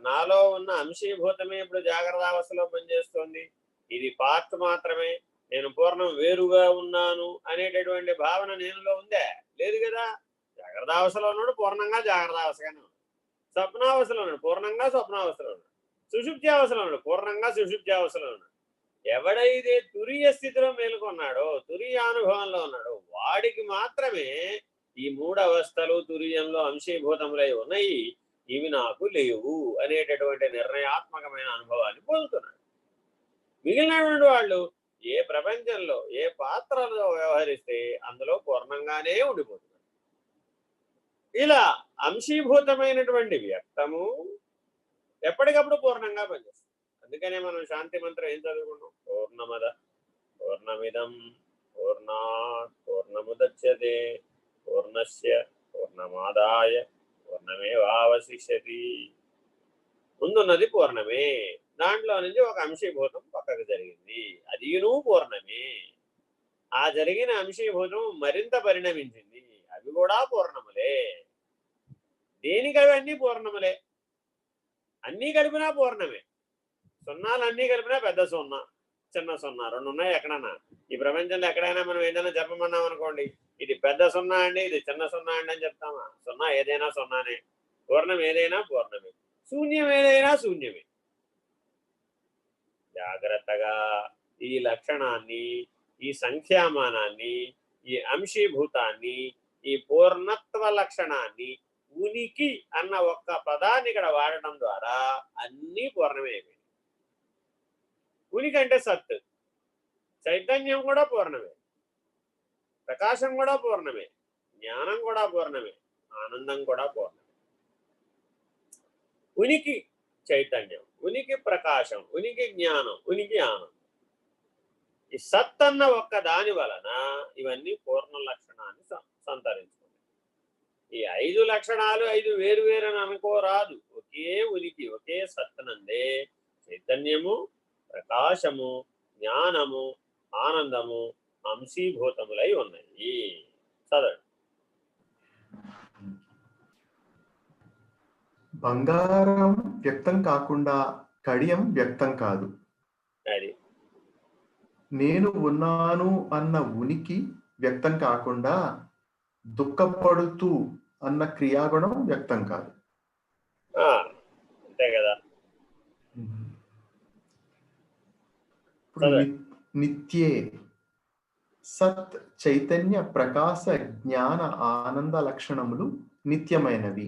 నాలో ఉన్న అంశీభూతమే ఇప్పుడు జాగ్రత్త అవస్థలో పనిచేస్తోంది, ఇది పార్ట్ మాత్రమే, నేను పూర్ణం వేరుగా ఉన్నాను అనేటటువంటి భావన నేనులో ఉందే? లేదు కదా. జాగ్రత్త అవస్థలో ఉన్నాడు, పూర్ణంగా జాగ్రత్త అవస్థగానే ఉన్నాడు. స్వప్నావస్థలో ఉన్నాడు, పూర్ణంగా స్వప్నావస్థలో ఉన్నాడు. సుషుప్తి అవస్థలో ఉన్నాడు, పూర్ణంగా సుషుప్తి అవస్థలో ఉన్నాడు. ఎవడైతే తురియ స్థితిలో మేలుకున్నాడో, తురియ అనుభవంలో ఉన్నాడో, వాడికి మాత్రమే ఈ 3 అవస్థలు తురియంలో అంశీభూతములై ఉన్నాయి, ఇవి నాకు లేవు అనేటటువంటి నిర్ణయాత్మకమైన అనుభవాన్ని పొందుతున్నాడు. మిగిలినటువంటి వాళ్ళు ఏ ప్రపంచంలో ఏ పాత్రలో వ్యవహరిస్తే అందులో పూర్ణంగానే ఉండిపోతున్నారు. ఇలా అంశీభూతమైనటువంటి వ్యక్తము ఎప్పటికప్పుడు పూర్ణంగా పనిచేస్తుంది. అందుకనే మనం శాంతి మంత్రం ఏం చదువుకున్నాం? పూర్ణమద పూర్ణమిదం పూర్ణాత్ పూర్ణముదచ్యతే పూర్ణస్య పూర్ణమాదాయ పూర్ణమేవావశిష్యతి. ముందున్నది పూర్ణమే, దాంట్లో నుంచి ఒక అంశీభూతం పక్కకు జరిగింది, అదిను పూర్ణమే. ఆ జరిగిన అంశీభూతం మరింత పరిణమించింది, అవి కూడా పూర్ణములే. దేనికి అవి అన్నీ పూర్ణములే, అన్నీ కలిపినా పూర్ణమే. సున్నాలు అన్నీ కలిపినా పెద్ద సున్నా చిన్న సున్నా 2 ఉన్నాయి. ఎక్కడన్నా ఈ ప్రపంచంలో ఎక్కడైనా మనం ఏదైనా చెప్పమన్నాం అనుకోండి, ఇది పెద్ద సున్నా అండి, ఇది చిన్న సున్నా అండి అని చెప్తామా? సున్నా ఏదైనా సున్నానే, పూర్ణం ఏదైనా పూర్ణమే, శూన్యం ఏదైనా శూన్యమే. జాగ్రత్తగా ఈ లక్షణాన్ని, ఈ సంఖ్యామానాన్ని, ఈ అంశీభూతాన్ని, ఈ పూర్ణత్వ లక్షణాన్ని, ఉనికి అన్న ఒక్క పదాన్ని ఇక్కడ వాడటం ద్వారా అన్నీ పూర్ణమే. ఉనికి అంటే సత్, చైతన్యం కూడా పూర్ణమే, ప్రకాశం కూడా పూర్ణమే, జ్ఞానం కూడా పూర్ణమే, ఆనందం కూడా పూర్ణమే. ఉనికి చైతన్యం, ఉనికి ప్రకాశం, ఉనికి జ్ఞానం, ఉనికి ఆనందం. ఈ సత్ అన్న ఒక్క దాని వలన ఇవన్నీ పూర్ణ లక్షణాన్ని సంతరించుకున్నాయి. ఈ 5 లక్షణాలు 5 వేరు వేరు అని అనుకోరాదు. ఒకే ఉనికి, ఒకే సత్తునందే చైతన్యము, ప్రకాశము, జ్ఞానము, ఆనందము అంశీభూతములై ఉన్నాయి. చదవండి. బంగారం వ్యక్తం కాకుండా కడియం వ్యక్తం కాదు. అది నేను ఉన్నాను అన్న ఉనికి వ్యక్తం కాకుండా దుఃఖపడుతూ అన్న క్రియాగుణం వ్యక్తం కాదు. అంతే కదా. ఇప్పుడు నిత్యే సత్ చైతన్య ప్రకాశ జ్ఞాన ఆనంద లక్షణములు నిత్యమైనవి.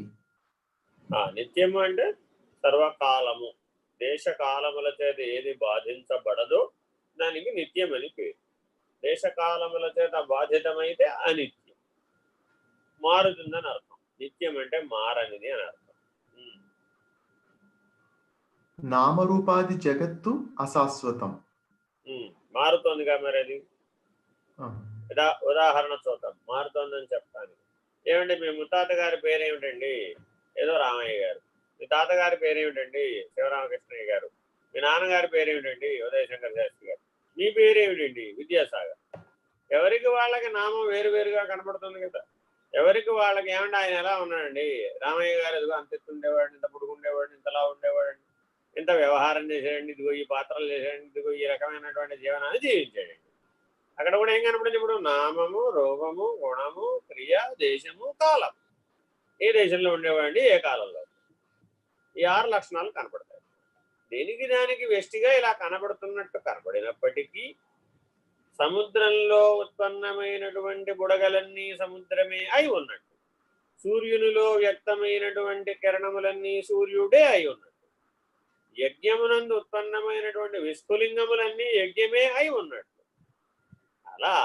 నిత్యము అంటే సర్వకాలము, దేశకాలముల చేత ఏది బాధించబడదో దానికి నిత్యమని పేరు. దేశకాలముల చేత బాధితమైతే అనిత్యం, మారుతుందని అర్థం. నిత్యం అంటే మారనిది అని అర్థం. నామరూపాది జగత్తు అశాశ్వతం. మారుతోందిగా మరి అది. ఉదాహరణ చూద్దాం, మారుతోందని చెప్తాను. ఏమంటే మీ ముత్తాత గారి పేరేమిటండి? ఏదో రామయ్య గారు. మీ తాతగారి పేరేమిటండి? శివరామకృష్ణయ్య గారు. మీ నాన్నగారి పేరేమిటండి? ఉదయశంకర్ శాస్త్రి గారు. మీ పేరేమిటండి? విద్యాసాగర్. ఎవరికి వాళ్ళకి నామం వేరువేరుగా కనపడుతుంది కదా. ఎవరికి వాళ్ళకి ఏమంటే ఆయన ఎలా ఉన్నాడండి, రామయ్య గారు ఎదుగు అంత ఎత్తు ఉండేవాడు, ఇంత పొడుగుండేవాడు, ఇంతలా ఉండేవాడండి, ఇంత వ్యవహారం చేశాడండి, ఇదిగో ఈ పాత్రలు చేశాడండి, ఇదిగో ఈ రకమైనటువంటి జీవనాన్ని జీవించాడండి. అక్కడ కూడా ఏం కనపడింది? ఇప్పుడు నామము, రూపము, గుణము, క్రియ, దేశము, కాలం. ఏ దేశంలో ఉండేవాడండి, ఏ కాలంలో. ఈ 6 లక్షణాలు కనపడతాయి. దేనికి దానికి వెష్టిగా ఇలా కనబడుతున్నట్టు కనబడినప్పటికీ సముద్రంలో ఉత్పన్నమైనటువంటి బుడగలన్నీ సముద్రమే అయి ఉన్నట్టు, సూర్యునిలో వ్యక్తమైనటువంటి కిరణములన్నీ సూర్యుడే అయి ఉన్నట్టు, యజ్ఞమునందు ఉత్పన్నమైనటువంటి విస్ఫులింగములన్నీ యజ్ఞమే అయి ఉన్నట్టు, అలా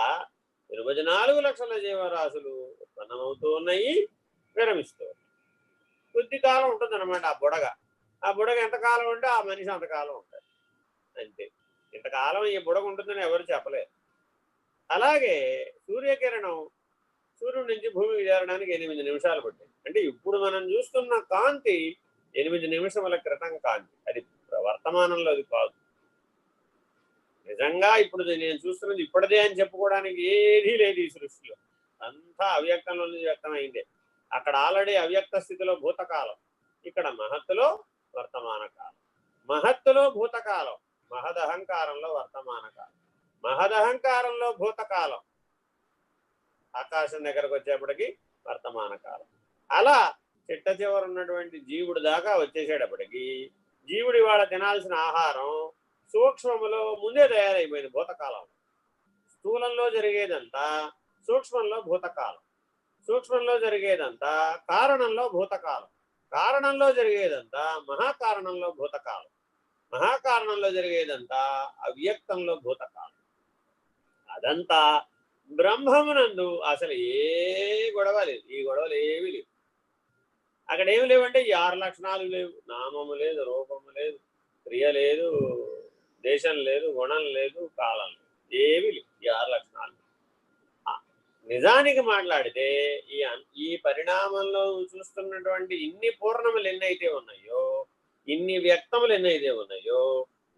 24 లక్షల జీవరాశులు ఉత్పన్నమవుతూ ఉన్నాయి, విరమిస్తూ ఉన్నాయి. కొద్ది కాలం ఉంటుంది అనమాట ఆ బుడగ. ఆ బుడగ ఎంతకాలం ఉంటే ఆ మనిషి అంతకాలం ఉంటుంది, అంతే. ఇంతకాలం ఈ బుడగ ఉంటుందని ఎవరు చెప్పలేరు. అలాగే సూర్యకిరణం సూర్యుడి నుంచి భూమికి చేరడానికి 8 నిమిషాలు పట్టింది. అంటే ఇప్పుడు మనం చూస్తున్న కాంతి 8 నిమిషముల క్రితం కాంతి. అది వర్తమానంలో అది కాదు. నిజంగా ఇప్పుడు నేను చూస్తున్నది ఇప్పటిదే అని చెప్పుకోవడానికి ఏదీ లేదు ఈ సృష్టిలో. అంతా అవ్యక్తంలో నుంచి వ్యక్తమైందే. అక్కడ ఆల్రెడీ అవ్యక్త స్థితిలో భూతకాలం, ఇక్కడ మహత్తులో వర్తమాన కాలం. మహత్తులో భూతకాలం, మహదహంకారంలో వర్తమాన కాలం, మహదహంకారంలో భూతకాలం, ఆకాశం దగ్గరకు వచ్చేప్పటికి వర్తమాన కాలం. అలా చిట్ట చివర ఉన్నటువంటి జీవుడు దాకా వచ్చేసేటప్పటికి జీవుడి వాళ్ళ తినాల్సిన ఆహారం సూక్ష్మములో ముందే తయారైపోయింది భూతకాలం. స్థూలంలో జరిగేదంతా సూక్ష్మంలో భూతకాలం, సూక్ష్మంలో జరిగేదంతా కారణంలో భూతకాలం, కారణంలో జరిగేదంతా మహాకారణంలో భూతకాలం, మహాకారణంలో జరిగేదంతా అవ్యక్తంలో భూతకాలం. అదంతా బ్రహ్మమునందు అసలు ఏ గొడవ లేదు. ఈ గొడవలు ఏవి లేవు. అక్కడ ఏమి లేవంటే ఈ 6 లక్షణాలు లేవు. నామము లేదు, రూపము లేదు, క్రియ లేదు, దేశం లేదు, గుణం లేదు, కాలం లేదు, ఏవి లేవు. ఈ 6 లక్షణాలు. నిజానికి మాట్లాడితే ఈ పరిణామంలో చూస్తున్నటువంటి ఇన్ని పూర్ణములు ఎన్నైతే ఉన్నాయో, ఇన్ని వ్యక్తములు ఎన్నైతే ఉన్నాయో,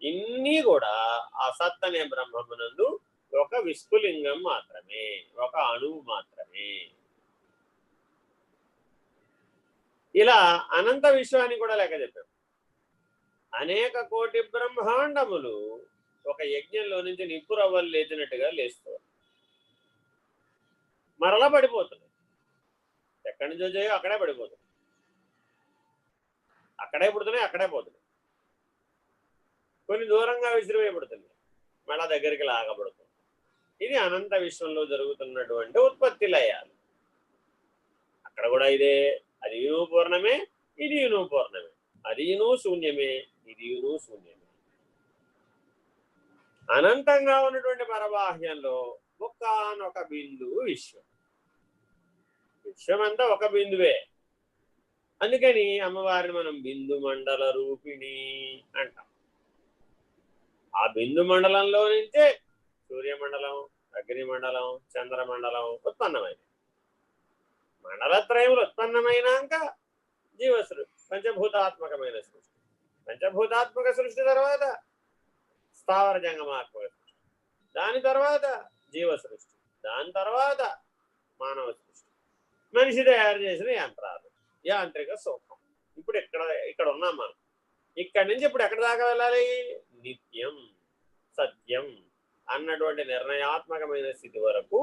ఇన్ని కూడా ఆ సత్ అనే బ్రహ్మమునందు ఒక విస్ఫులింగం మాత్రమే, ఒక అణువు మాత్రమే. ఇలా అనంత విశ్వాన్ని కూడా లెక్క చెప్పాం. అనేక కోటి బ్రహ్మాండములు ఒక యజ్ఞంలో నుంచి నిప్పు రవ్వలు లేచినట్టుగా లేస్తారు, మరలా పడిపోతుంది. ఎక్కడి నుంచి వచ్చాయో అక్కడే పడిపోతుంది, అక్కడే పుడుతున్నాయి, అక్కడే పోతున్నాయి. కొన్ని దూరంగా విసిరివేయబడుతుంది, మళ్ళా దగ్గరికి లాగబడుతుంది. ఇది అనంత విశ్వంలో జరుగుతున్నటువంటి ఉత్పత్తి లయాలు. అక్కడ కూడా ఇదే. అది పూర్ణమే, ఇది పూర్ణమే, అది శూన్యమే, ఇది శూన్యమే. అనంతంగా ఉన్నటువంటి పరబాహ్యంలో ఒక్కనొక బిందువు విశ్వం. విశ్వమంతా ఒక బిందువే. అందుకని అమ్మవారిని మనం బిందు మండల రూపిణి అంటాం. ఆ బిందు మండలంలో నుంచే సూర్యమండలం, అగ్నిమండలం, చంద్రమండలం ఉత్పన్నమైనది. మండలత్రయములు ఉత్పన్నమైనాక జీవసృష్టి, పంచభూతాత్మకమైన సృష్టి. పంచభూతాత్మక సృష్టి తర్వాత స్థావర జంగమాత్మక సృష్టి, దాని తర్వాత జీవ సృష్టి, దాని తర్వాత మానవ సృష్టి, మనిషి తయారు చేసిన యంత్రాలు, యాంత్రిక సూక్ష్మం. ఇప్పుడు ఇక్కడ ఉన్నాం మనం. ఇక్కడి నుంచి ఇప్పుడు ఎక్కడ దాకా వెళ్ళాలి? నిత్యం, సత్యం అన్నటువంటి నిర్ణయాత్మకమైన స్థితి వరకు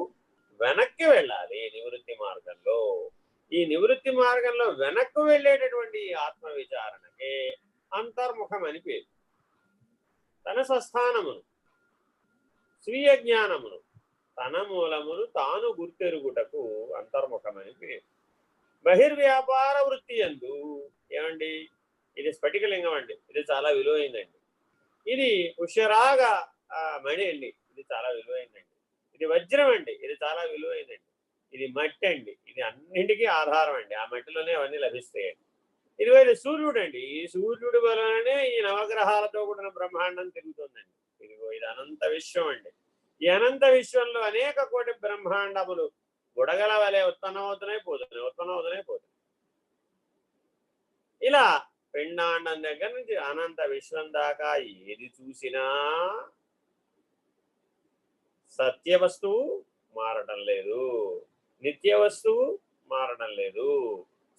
వెనక్కి వెళ్ళాలి నివృత్తి మార్గంలో. ఈ నివృత్తి మార్గంలో వెనక్కు వెళ్ళేటటువంటి ఆత్మ విచారణకే అంతర్ముఖం అని పేరు. తన స్వస్థానమును, స్వీయ జ్ఞానమును తన మూలమును తాను గుర్తెరుగుటకు అంతర్ముఖమని పేరు. బహిర్వ్యాపార వృత్తి యందు ఏమండి, ఇది స్ఫటికలింగం అండి, ఇది చాలా విలువైందండి. ఇది పుష్యరాగ మణి అండి, ఇది చాలా విలువైందండి. ఇది వజ్రం అండి, ఇది చాలా విలువైందండి. ఇది మట్టి అండి, ఇది అన్నింటికీ ఆధారం అండి, ఆ మట్టిలోనే అవన్నీ లభిస్తాయండి. ఇది సూర్యుడు అండి, ఈ సూర్యుడి వలననే ఈ నవగ్రహాలతో కూడిన బ్రహ్మాండం తిరుగుతుందండి. ఇదిగో ఇది అనంత విశ్వం అండి. ఈ అనంత విశ్వంలో అనేక కోటి బ్రహ్మాండములు బుడగల వలె ఉత్పన్నమవుతున్నాయి, పోతున్నాయి. ఇలా పిండాండం దగ్గర నుంచి అనంత విశ్వం దాకా ఏది చూసినా సత్య వస్తువు మారటం లేదు, నిత్య వస్తువు మారటం లేదు.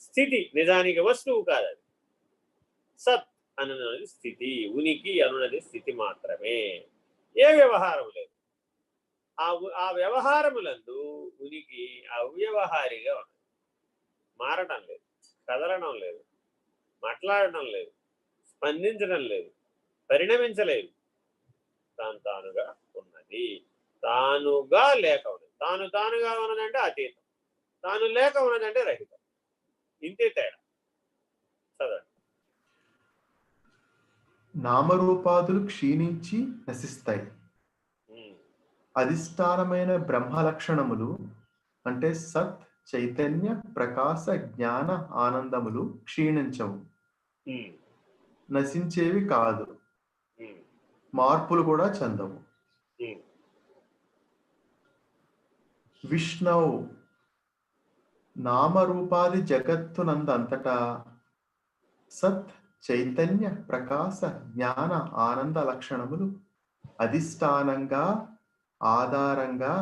స్థితి నిజానికి వస్తువు కాదు, అది సత్ అనున్నది స్థితి, ఉనికి అనున్నది స్థితి మాత్రమే. ఏ వ్యవహారం లేదు. ఆ వ్యవహారములందు ఉనికి అవ్యవహారిగా ఉన్నది, మారటం లేదు, కదలడం లేదు, మాట్లాడటం లేదు, స్పందించడం లేదు, పరిణమించలేదు. తానుగా ఉన్నది, తానుగా లేక ఉన్నది. తానుగా ఉన్నదంటే అతీతం, తాను లేక ఉన్నదంటే రహితం. ఇంతే తేడా. చదవండి. నామరూపాదులు క్షీణించి నశిస్తాయి. అధిష్టానమైన బ్రహ్మ లక్షణములు అంటే సత్, చైతన్య, ప్రకాశ, జ్ఞాన, ఆనందములు క్షీణించవు, నశించేవి కాదు, మార్పులు కూడా చెందవు. విష్ణువు నామరూపాది జగత్తునందంతటా సత్, చైతన్య, ప్రకాశ, జ్ఞాన, ఆనంద లక్షణములు అధిష్టానంగా ఆధారంగా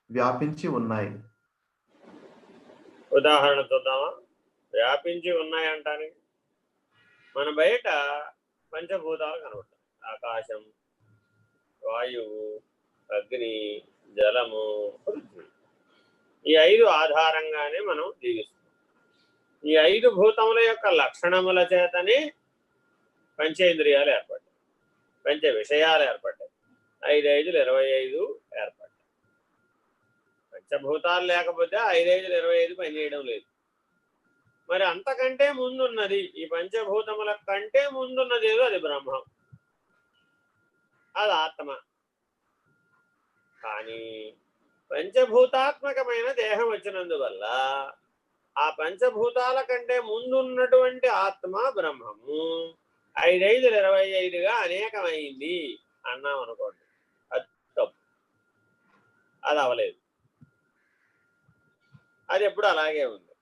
వ్యాపించి ఉన్నాయి. ఉదాహరణ చూద్దామా? వ్యాపించి ఉన్నాయంటానికి మన బయట పంచభూతాలు కనబడతాయి. ఆకాశం, వాయువు, అగ్ని, జలము, పృథ్వీ. ఈ 5 ఆధారంగానే మనం జీవిస్తున్నాం. ఈ 5 భూతముల యొక్క లక్షణముల చేతనే పంచేంద్రియాలు ఏర్పడ్డాయి, పంచ విషయాలు ఏర్పడ్డాయి, 5 5 25 ఏర్పడ్డాయి. పంచభూతాలు లేకపోతే 5 5 25 పనిచేయడం లేదు. మరి అంతకంటే ముందున్నది, ఈ పంచభూతముల కంటే ముందున్నది ఏదో అది బ్రహ్మం, అది ఆత్మ. కానీ పంచభూతాత్మకమైన దేహం వచ్చినందువల్ల ఆ పంచభూతాల కంటే ముందున్నటువంటి ఆత్మ బ్రహ్మము 5 5 25గా అనేకమైంది అన్నాం అనుకోండి, అది తప్పు, అది అవలేదు. అది ఎప్పుడు అలాగే ఉంది.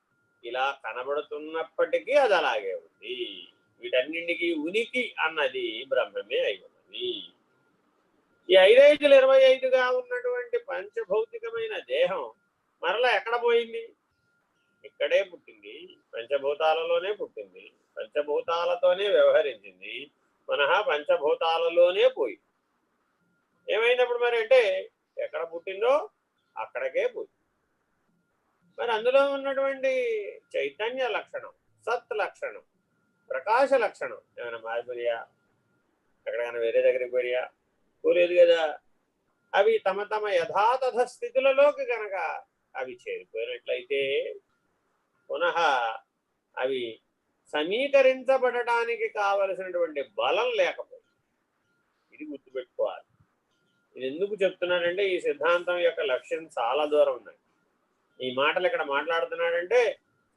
ఇలా కనబడుతున్నప్పటికీ అది అలాగే ఉంది. వీటన్నింటికి ఉనికి అన్నది బ్రహ్మమే అయి ఉన్నది. ఈ 5 5 25గా ఉన్నటువంటి పంచభౌతికమైన దేహం మరలా ఎక్కడ పోయింది? ఇక్కడే పుట్టింది, పంచభూతాలలోనే పుట్టింది, పంచభూతాలతోనే వ్యవహరించింది, మనహ పంచభూతాలలోనే పోయింది. ఏమైనప్పుడు మరి అంటే ఎక్కడ పుట్టిందో అక్కడికే పోయింది. మరి అందులో ఉన్నటువంటి చైతన్య లక్షణం, సత్ లక్షణం, ప్రకాశ లక్షణం ఏమైనా మారిపోయా? ఎక్కడికైనా వేరే దగ్గరికి పోయా? పోలేదు కదా. అవి తమ తమ యథాతథ స్థితులలోకి కనుక అవి చేరిపోయినట్లయితే పునః అవి సమీకరించబడటానికి కావలసినటువంటి బలం లేకపోయింది. ఇది గుర్తుపెట్టుకోవాలి. ఇది ఎందుకు చెప్తున్నానంటే ఈ సిద్ధాంతం యొక్క లక్ష్యం చాలా దూరం ఉన్నది. ఈ మాటలు ఇక్కడ మాట్లాడుతున్నాడంటే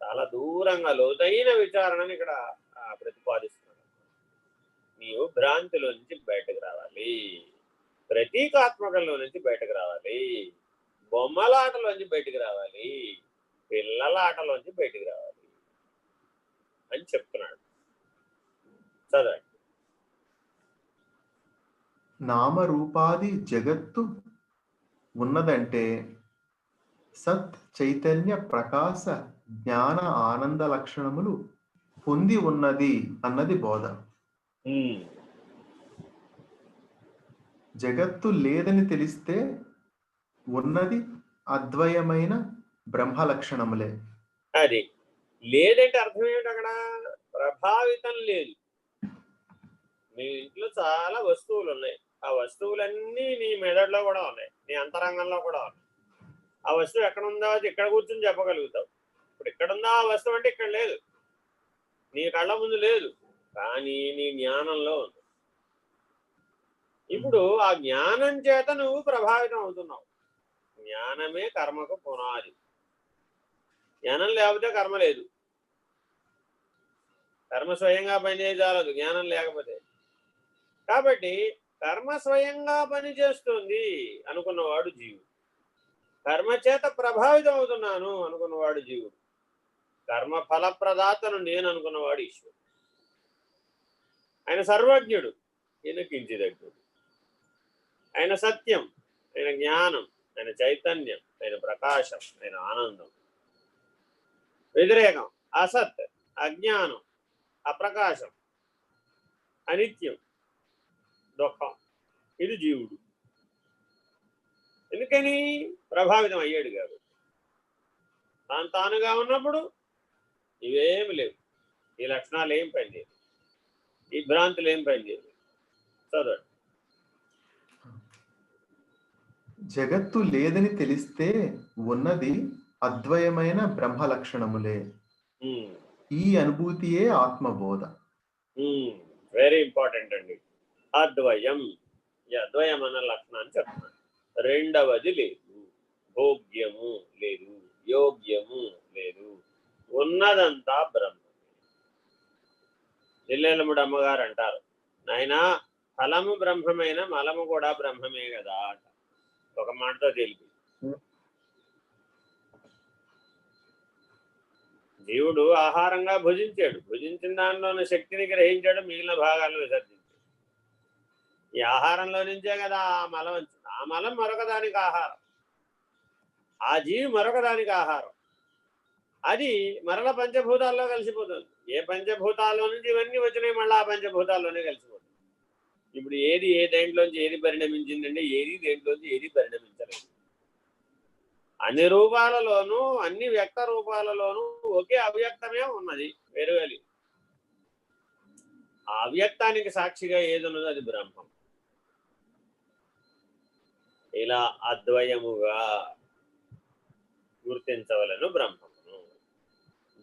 చాలా దూరంగా లోతైన విచారణను ఇక్కడ ప్రతిపాదిస్తున్నాడు. నీవు భ్రాంతిలో నుంచి బయటకు రావాలి, ప్రతీకాత్మకంలో నుంచి బయటకు రావాలి, బొమ్మలాటలోంచి బయటకు రావాలి, పిల్లల ఆటలోంచి బయటకు రావాలి అని చెప్తున్నాడు. చదవండి. నామరూపాది జగత్తు ఉన్నదంటే సత్, చైతన్య, ప్రకాశ, జ్ఞాన, ఆనంద లక్షణములు పొంది ఉన్నది అన్నది బోధ. జగత్తు లేదని తెలిస్తే ఉన్నది అద్వయమైన బ్రహ్మ లక్షణములే. అది లేదంటే అర్థం ఏమిటి? అక్కడ ప్రభావితం లేదు. మీ ఇంట్లో చాలా వస్తువులు ఉన్నాయి, ఆ వస్తువులన్నీ నీ మెదడులో కూడా ఉన్నాయి, నీ అంతరంగంలో కూడా ఉన్నాయి. ఆ వస్తువు ఎక్కడ ఉందో అది ఇక్కడ కూర్చొని చెప్పగలుగుతావు. ఇప్పుడు ఇక్కడుందా ఆ వస్తువు అంటే ఇక్కడ లేదు, నీ కళ్ళ ముందు లేదు, కానీ నీ జ్ఞానంలో ఉంది. ఇప్పుడు ఆ జ్ఞానం చేత నువ్వు ప్రభావితం అవుతున్నావు. జ్ఞానమే కర్మకు పునాది. జ్ఞానం లేకపోతే కర్మ లేదు. కర్మ స్వయంగా పనిచేయజాలదు జ్ఞానం లేకపోతే. కాబట్టి కర్మ స్వయంగా పనిచేస్తుంది అనుకున్నవాడు జీవుడు. కర్మ చేత ప్రభావితం అవుతున్నాను అనుకున్నవాడు జీవుడు. కర్మ ఫలప్రదాతను నేను అనుకున్నవాడు ఈశ్వరుడు. ఆయన సర్వజ్ఞుడు, ఈయన కించిదజ్ఞుడు. ఆయన సత్యం, ఆయన జ్ఞానం, ఆయన చైతన్యం, ఆయన ప్రకాశం, ఆయన ఆనందం. వ్యతిరేకం అసత్, అజ్ఞానం, అప్రకాశం, అనిత్యం, దుఃఖం. ఇది జీవుడు. ఎందుకని? ప్రభావితం అయ్యాడు కాబట్టి. తానుగా ఉన్నప్పుడు ఇవేమి లేవు, ఈ లక్షణాలు ఏం పనిచేయవు, ఈ భ్రాంతులు ఏం పనిచేయవు. చదవండి. జగత్తు లేదని తెలిస్తే ఉన్నది అద్వయమైన బ్రహ్మ లక్షణములే. ఈ అనుభూతియే ఆత్మబోధ. వెరీ ఇంపార్టెంట్ అండి. అద్వయం, ఈ అద్వయం అన్న లక్షణాన్ని చెప్తున్నాను. రెండవది లేదు, భోగ్యము లేదు, యోగ్యము లేదు, ఉన్నదంతా బ్రహ్మమే. జిల్లెలముడు అమ్మగారు అంటారు, నాయనా ఫలము బ్రహ్మమైన మలము కూడా బ్రహ్మమే కదా అంట. ఒక మాటతో తెలిపి, జీవుడు ఆహారంగా భుజించాడు, భుజించిన దానిలోని శక్తిని గ్రహించాడు, మిగిలిన భాగాలను విసర్జించాడు. ఈ ఆహారంలో నుంచే కదా ఆ మలం వచ్చింది. ఆ మలం మరొక దానికి ఆహారం, ఆ జీవి మరొక దానికి ఆహారం. అది మరల పంచభూతాల్లో కలిసిపోతుంది. ఏ పంచభూతాల్లో నుంచి ఇవన్నీ వచ్చినాయి, మళ్ళీ ఆ పంచభూతాల్లోనే కలిసిపోతుంది. ఇప్పుడు ఏది ఏ దేంట్లోంచి ఏది పరిణమించిందంటే ఏది దేంట్లోంచి ఏది పరిణమించలేదు. అన్ని రూపాలలోనూ అన్ని వ్యక్త రూపాలలోనూ ఒకే అవ్యక్తమే ఉన్నది, వేరువేలి. ఆ అవ్యక్తానికి సాక్షిగా ఏది ఉన్నదో అది బ్రహ్మం. ఇలా అద్వయముగా గుర్తించవలను బ్రహ్మమును.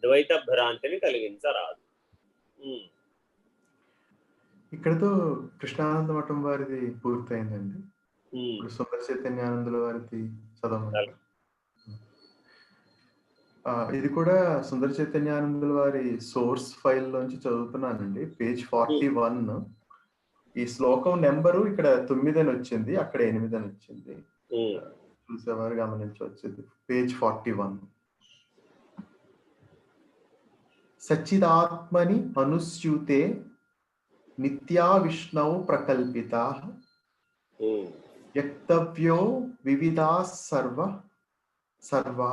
ద్వైత భ్రాంతిని కలిగించరాదు. ఇక్కడతో కృష్ణానంద మఠం వారిది పూర్తయిందండి. ఇప్పుడు సుందర చైతన్యానందుల వారిది చదవమంటారు. ఇది కూడా సుందర చైతన్యానందుల వారి సోర్స్ ఫైల్ లోంచి చదువుతున్నానండి. పేజ్ 41. ఈ శ్లోకం నెంబరు ఇక్కడ 9 అని వచ్చింది, అక్కడ 8 అని వచ్చింది. చూసేవారు గమనించవచ్చు. పేజ్ 41. సచ్చిదాత్మని అనుస్యూతే నిత్యా విష్ణౌ ప్రకల్పితా వ్యక్తవ్యో వివిధా సర్వ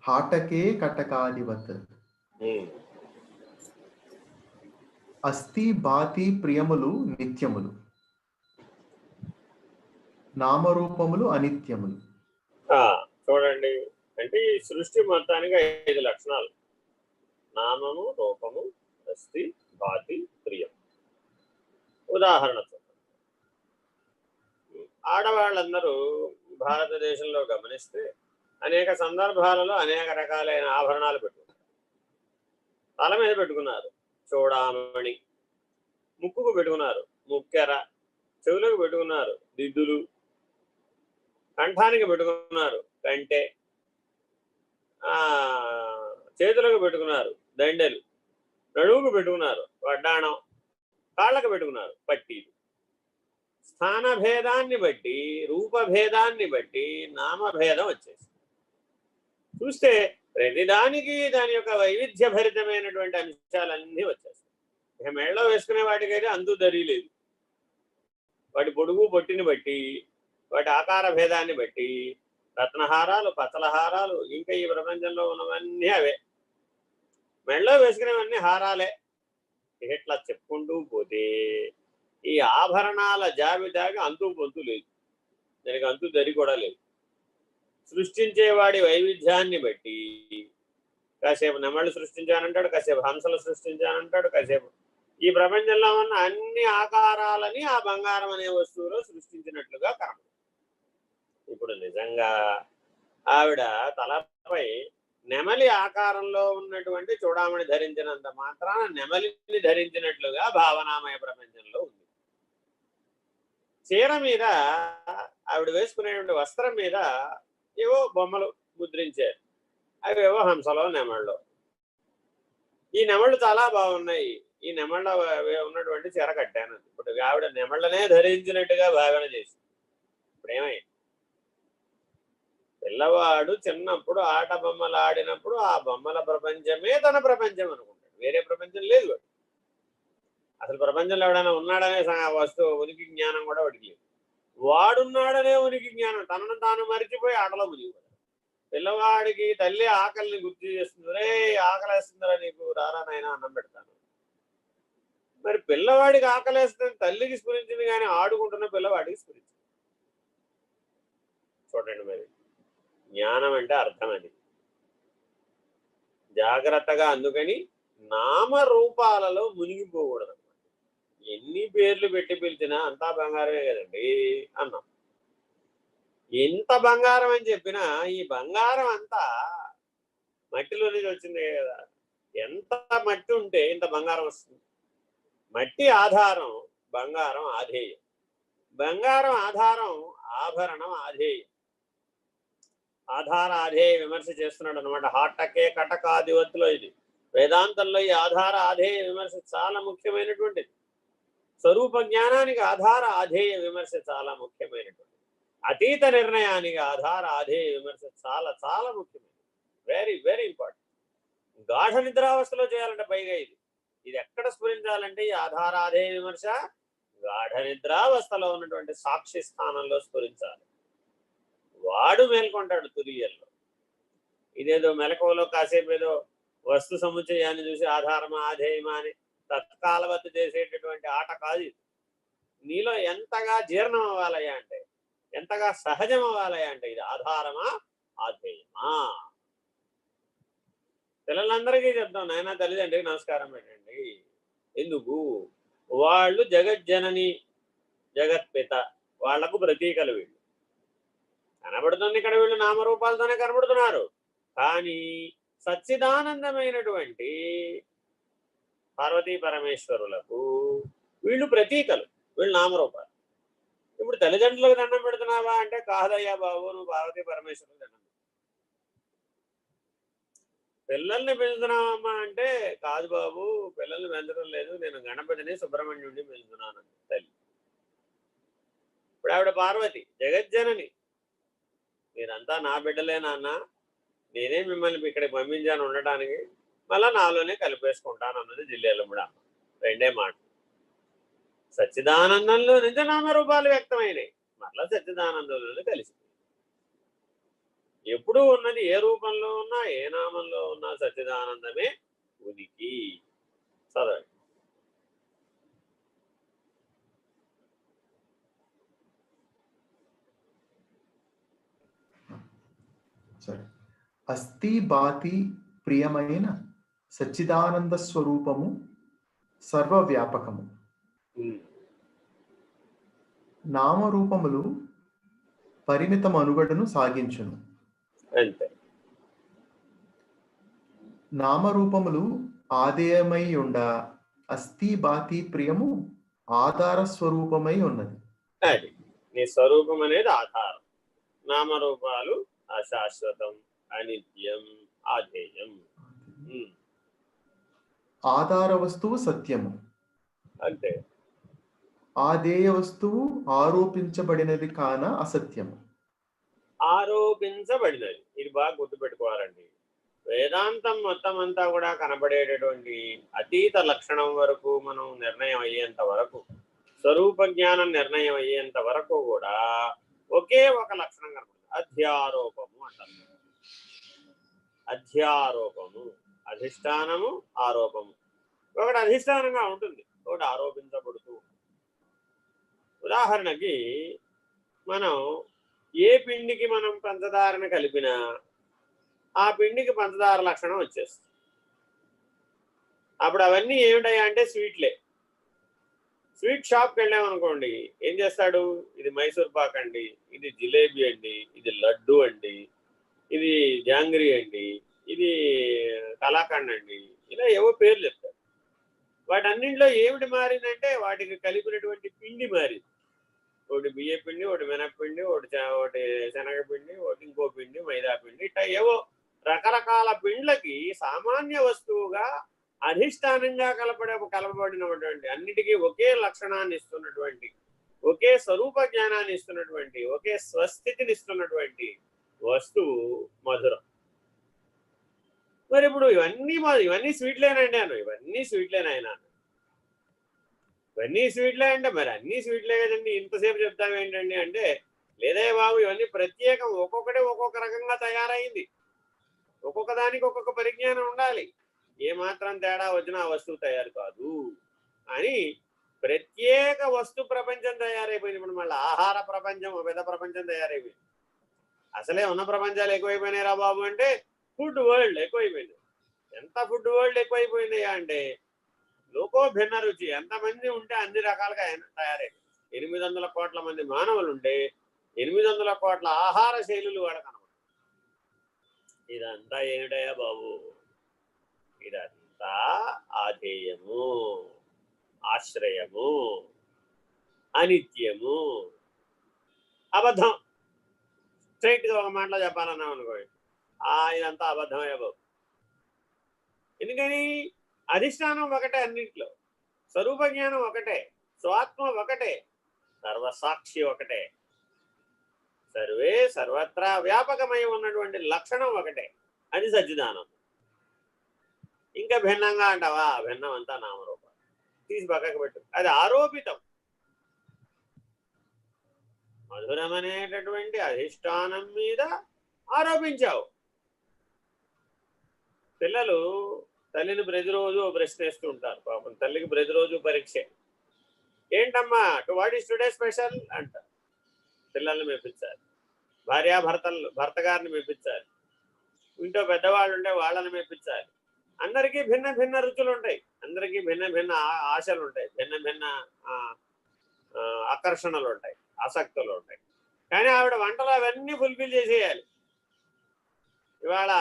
హాటకే కటకాదివత్. అస్థి భాతి ప్రియములు నిత్యములు, నామరూపములు అనిత్యములు. చూడండి, అంటే ఈ సృష్టి మొత్తానికి 5 లక్షణాలు: నామము, రూపము, అస్థి, భాతి, ప్రియం. ఉదాహరణ ఆడవాళ్ళందరూ భారతదేశంలో గమనిస్తే అనేక సందర్భాలలో అనేక రకాలైన ఆభరణాలు పెట్టుకున్నారు. తల మీద పెట్టుకున్నారు చూడామణి, ముక్కుకు పెట్టుకున్నారు ముక్కెర, చెవులకు పెట్టుకున్నారు దిద్దులు, కంఠానికి పెట్టుకున్నారు కంటె, చేతులకు పెట్టుకున్నారు దండెలు, నడువుకు పెట్టుకున్నారు వడ్డాణం, కాళ్ళకు పెట్టుకున్నారు పట్టీలు. స్థాన భేదాన్ని బట్టి, రూపభేదాన్ని బట్టి నామభేదం వచ్చేసింది. చూస్తే ప్రతిదానికి దాని యొక్క వైవిధ్యభరితమైనటువంటి అంశాలన్నీ వచ్చేస్తాయి. ఇక మెడలో వేసుకునే వాటికైతే అంతు దరి లేదు. వాటి పొడుగు పొట్టిని బట్టి, వాటి ఆకార భేదాన్ని బట్టి రత్నహారాలు, పచ్చలహారాలు, ఇంకా ఈ ప్రపంచంలో ఉన్నవన్నీ అవే. మెడలో వేసుకునేవన్నీ హారాలే. ఇట్లా చెప్పుకుంటూ పోతే ఈ ఆభరణాల జాబితాకి అంతు పొంతు లేదు, దానికి అంతు దరి కూడా లేదు. సృష్టించేవాడి వైవిధ్యాన్ని బట్టి కాసేపు నెమళ్ళు సృష్టించానంటాడు, కాసేపు హంసలు సృష్టించానంటాడు, కాసేపు ఈ ప్రపంచంలో ఉన్న అన్ని ఆకారాలని ఆ బంగారం అనే వస్తువులో సృష్టించినట్లుగా కనపడుతుంది. ఇప్పుడు నిజంగా ఆవిడ తలపై నెమలి ఆకారంలో ఉన్నటువంటి చూడామణి ధరించినంత మాత్రాన నెమలిని ధరించినట్లుగా భావనామయ ప్రపంచంలో ఉంది. చీర మీద ఆవిడ వేసుకునేటువంటి వస్త్రం మీద ఏవో బొమ్మలు ముద్రించారు. అవి ఏవో హంసలో నెమళ్ళలో. ఈ నెమళ్ళు చాలా బాగున్నాయి, ఈ నెమళ్ళ ఉన్నటువంటి చీర కట్టాను. ఇప్పుడు ఆవిడ నెమళ్ళనే ధరించినట్టుగా భావన చేసి ఇప్పుడు ఏమైంది? పిల్లవాడు చిన్నప్పుడు ఆట బొమ్మలు ఆడినప్పుడు ఆ బొమ్మల ప్రపంచమే తన ప్రపంచం అనుకుంటాడు, వేరే ప్రపంచం లేదు. వాడు అసలు ప్రపంచంలో ఎవడైనా ఉన్నాడనే వస్తువు ఉనికి జ్ఞానం కూడా వాడికి లేదు. వాడున్నాడనే ఉనికి జ్ఞానం తనను తాను మరిచిపోయి ఆటలో మునిగిపోయాడు. పిల్లవాడికి తల్లి ఆకలిని గుర్తు చేస్తుంది, రే ఆకలేస్తుందిరా నీకు, రారా నాయనా అన్నం పెడతాను. మరి పిల్లవాడికి ఆకలేస్తుంది తల్లికి స్ఫురించింది, కానీ ఆడుకుంటున్న పిల్లవాడికి స్ఫురించింది. చూడండి, మరి జ్ఞానం అంటే అర్థం అది. జాగ్రత్తగా అందుకని నామరూపాలలో మునిగిపోకూడదు. ఎన్ని పేర్లు పెట్టి పిలిచినా అంతా బంగారమే కదండి అన్నాం. ఎంత బంగారం అని చెప్పినా ఈ బంగారం అంతా మట్టిలో నుంచి వచ్చిందే కదా. ఎంత మట్టి ఉంటే ఇంత బంగారం వస్తుంది. మట్టి ఆధారం, బంగారం ఆధేయం. బంగారం ఆధారం, ఆభరణం ఆధేయం. ఆధార ఆధేయ విమర్శ చేస్తున్నాడు అనమాట. హాటకే కటకాధివత్తులో ఇది వేదాంతంలో ఈ ఆధార ఆధేయ విమర్శ చాలా ముఖ్యమైనటువంటిది. స్వరూప జ్ఞానానికి ఆధార ఆధేయ విమర్శ చాలా ముఖ్యమైనటువంటిది. అతీత నిర్ణయానికి ఆధార ఆధేయ విమర్శ చాలా చాలా ముఖ్యమైనది. Very very important. గాఢ నిద్రావస్థలో చేయాలంటే పైగా ఇది ఎక్కడ స్ఫురించాలంటే ఈ ఆధార ఆధేయ విమర్శ గాఢ నిద్రావస్థలో ఉన్నటువంటి సాక్షి స్థానంలో స్ఫురించాలి. వాడు మేల్కొంటాడు తురియల్లో. ఇదేదో మెలకువలో కాసేపు ఏదో వస్తు సముచ్చయాన్ని చూసి ఆధారమా ఆధేయమా అని తత్కాలవద్దు చేసేటటువంటి ఆట కాదు. నీలో ఎంతగా జీర్ణం అవ్వాలయ్యా అంటే, ఎంతగా సహజం అవ్వాలయ్యా అంటే, ఇది ఆధారమా ఆధేయమా. పిల్లలందరికీ చెప్తాం, నాయన తల్లిదండ్రికి నమస్కారం పెట్టండి. ఎందుకు? వాళ్ళు జగజ్జనని జగత్పిత వాళ్లకు ప్రతీకలు. వీళ్ళు కనబడుతుంది ఇక్కడ, వీళ్ళు నామరూపాలతోనే కనబడుతున్నారు. కానీ సచ్చిదానందమైనటువంటి పార్వతీ పరమేశ్వరులకు వీళ్ళు ప్రతీకలు, వీళ్ళు నామరూపాలు. ఇప్పుడు తల్లిదండ్రులకు దండం పెడుతున్నావా అంటే, కాదయ్యా బాబు, నువ్వు పార్వతీ పరమేశ్వరులకు దండం. పిల్లల్ని పెంచుతున్నావమ్మా అంటే, కాదు బాబు పిల్లల్ని పెంచడం లేదు, నేను గణపతిని సుబ్రహ్మణ్యుడిని పెంచుతున్నాను తల్లి. ఇప్పుడు ఆవిడ పార్వతి జగజ్జనని. మీరంతా నా బిడ్డలే నాన్న, నేనే మిమ్మల్ని ఇక్కడికి పంపించాను ఉండటానికి, మళ్ళా నాలోనే కలిపేసుకుంటాను అన్నది జిల్లేలమ్ముడ. రెండే మాట. సచ్చిదానందంలో నుంచి నామరూపాలు వ్యక్తమైనవి, మళ్ళా సచ్చిదానందంలో కలిసి. ఎప్పుడూ ఉన్నది ఏ రూపంలో ఉన్నా ఏ నామంలో ఉన్నా సచ్చిదానందమే ఉనికి. చదవండి. సరే. అస్థి బాతి ప్రియమైన సచ్చిదానంద స్వరూపము సర్వవ్యాపకము. నామరూపములు పరిమిత మనుగడను సాగించును. అంతే. నామరూపములు ఆదేయమై ఉండ అస్థి బాతి ప్రియము ఆధార స్వరూపమై ఉన్నది. అది నీ స్వరూపం అనేది ఆధారం. నామరూపాలు అశాశ్వతం, అనిత్యం, ఆధేయం. ఆధార వస్తువు సత్యము, అంతే. ఆధేయ వస్తువు ఆరోపించబడినది కాన అసత్యము. ఆరోపించబడినది, ఇది బాగా గుర్తుపెట్టుకోవాలండి. వేదాంతం మొత్తం అంతా కూడా కనబడేటటువంటి అతీత లక్షణం వరకు మనం నిర్ణయం అయ్యేంత వరకు, స్వరూప జ్ఞానం నిర్ణయం అయ్యేంత వరకు కూడా ఒకే ఒక లక్షణం కనబడుతుంది, అధ్యారోపము అంటారు. అధ్యారోపము, అధిష్టానము, ఆరోపము. ఒకటి అధిష్టానంగా ఉంటుంది, ఒకటి ఆరోపించబడుతూ. ఉదాహరణకి మనం ఏ పిండికి మనం పంచదారను కలిపినా ఆ పిండికి పంచదార లక్షణం వచ్చేస్తుంది. అప్పుడు అవన్నీ ఏమిటాయా అంటే స్వీట్లే. స్వీట్ షాప్కి వెళ్ళామనుకోండి, ఏం చేస్తాడు? ఇది మైసూర్ పాక్ అండి, ఇది జిలేబీ అండి, ఇది లడ్డు అండి, ఇది జాంగ్రీ అండి, ఇది కలాకండ్ అండి, ఇలా ఏవో పేర్లు చెప్తారు. వాటన్నింటిలో ఏమిటి మారిందంటే వాటికి కలిపినటువంటి పిండి మారింది. ఒకటి బియ్య పిండి, ఒకటి మినప్పిండి, ఒకటి శనగపిండి, ఒకటి ఇంకో పిండి, మైదా పిండి, ఇట్లా ఏవో రకరకాల పిండ్లకి సామాన్య వస్తువుగా అధిష్టానంగా కలపబడినటువంటి అన్నిటికీ ఒకే లక్షణాన్ని ఇస్తున్నటువంటి, ఒకే స్వరూప జ్ఞానాన్ని ఇస్తున్నటువంటి, ఒకే స్వస్థితిని ఇస్తున్నటువంటి వస్తువు మధురం. మరి ఇప్పుడు ఇవన్నీ స్వీట్లేనండి అను, ఇవన్నీ స్వీట్లేనాయన, ఇవన్నీ స్వీట్లే అంటే మరి అన్నీ స్వీట్లే కదండి, ఇంతసేపు చెప్తాం ఏంటండి అంటే, లేదే బాబు ఇవన్నీ ప్రత్యేకం, ఒక్కొక్కటే ఒక్కొక్క రకంగా తయారైంది, ఒక్కొక్క దానికి ఒక్కొక్క పరిజ్ఞానం ఉండాలి. ఏమాత్రం తేడా వచ్చినా ఆ వస్తువు తయారు కాదు అని ప్రత్యేక వస్తు ప్రపంచం తయారైపోయింది. ఇప్పుడు మళ్ళీ ఆహార ప్రపంచం, పెద్ద ప్రపంచం తయారైపోయింది. అసలే ఉన్న ప్రపంచాలు ఎక్కువైపోయినాయి రా బాబు అంటే ఫుడ్ వరల్డ్ ఎక్కువైపోయింది. ఎంత ఫుడ్ వరల్డ్ ఎక్కువైపోయింది అంటే లోకో భిన్న రుచి, ఎంతమంది ఉంటే అన్ని రకాలుగా తయారైంది. 800 కోట్ల మంది మానవులు ఉంటే 800 కోట్ల ఆహార శైలులు వాళ్ళకి అనమాట. ఇదంతా ఏమిటయా బాబు? ఇదంతా ఆధేయము, ఆశ్రయము, అనిత్యము, అబద్ధం. స్ట్రైట్గా ఒక మాటలో చెప్పాలన్నాం అనుకోండి, ఇదంతా అబద్ధమయ్యా బాబు. ఎందుకని? అధిష్టానం ఒకటే, అన్నింటిలో స్వరూప జ్ఞానం ఒకటే, స్వాత్మ ఒకటే, సర్వసాక్షి ఒకటే, సర్వే సర్వత్రా వ్యాపకమై ఉన్నటువంటి లక్షణం ఒకటే, అది సచ్చిదానం. ఇంకా భిన్నంగా అంటావా? భిన్నం అంతా నామరూపం, తీసి పక్కకు పెట్టు, అది ఆరోపితం. మధురమనేటటువంటి అధిష్టానం మీద ఆరోపించావు. పిల్లలు తల్లిని ప్రతిరోజు ప్రశ్న వేస్తూ ఉంటారు. పాపం తల్లికి ప్రతిరోజు పరీక్ష. ఏంటమ్మా వాట్ ఈస్ టుడే స్పెషల్ అంటారు. పిల్లల్ని మెప్పించాలి, భర్త గారిని మెప్పించాలి, ఇంట్లో పెద్దవాళ్ళు ఉంటే వాళ్ళని మెప్పించాలి. అందరికీ భిన్న భిన్న రుచులు ఉంటాయి, అందరికీ భిన్న భిన్న ఆశలు ఉంటాయి, భిన్న భిన్న ఆకర్షణలు ఉంటాయి, ఆసక్తులు ఉంటాయి. కానీ ఆవిడ వంటలు అవన్నీ ఫుల్ఫిల్ చేసేయాలి. ఇవాళ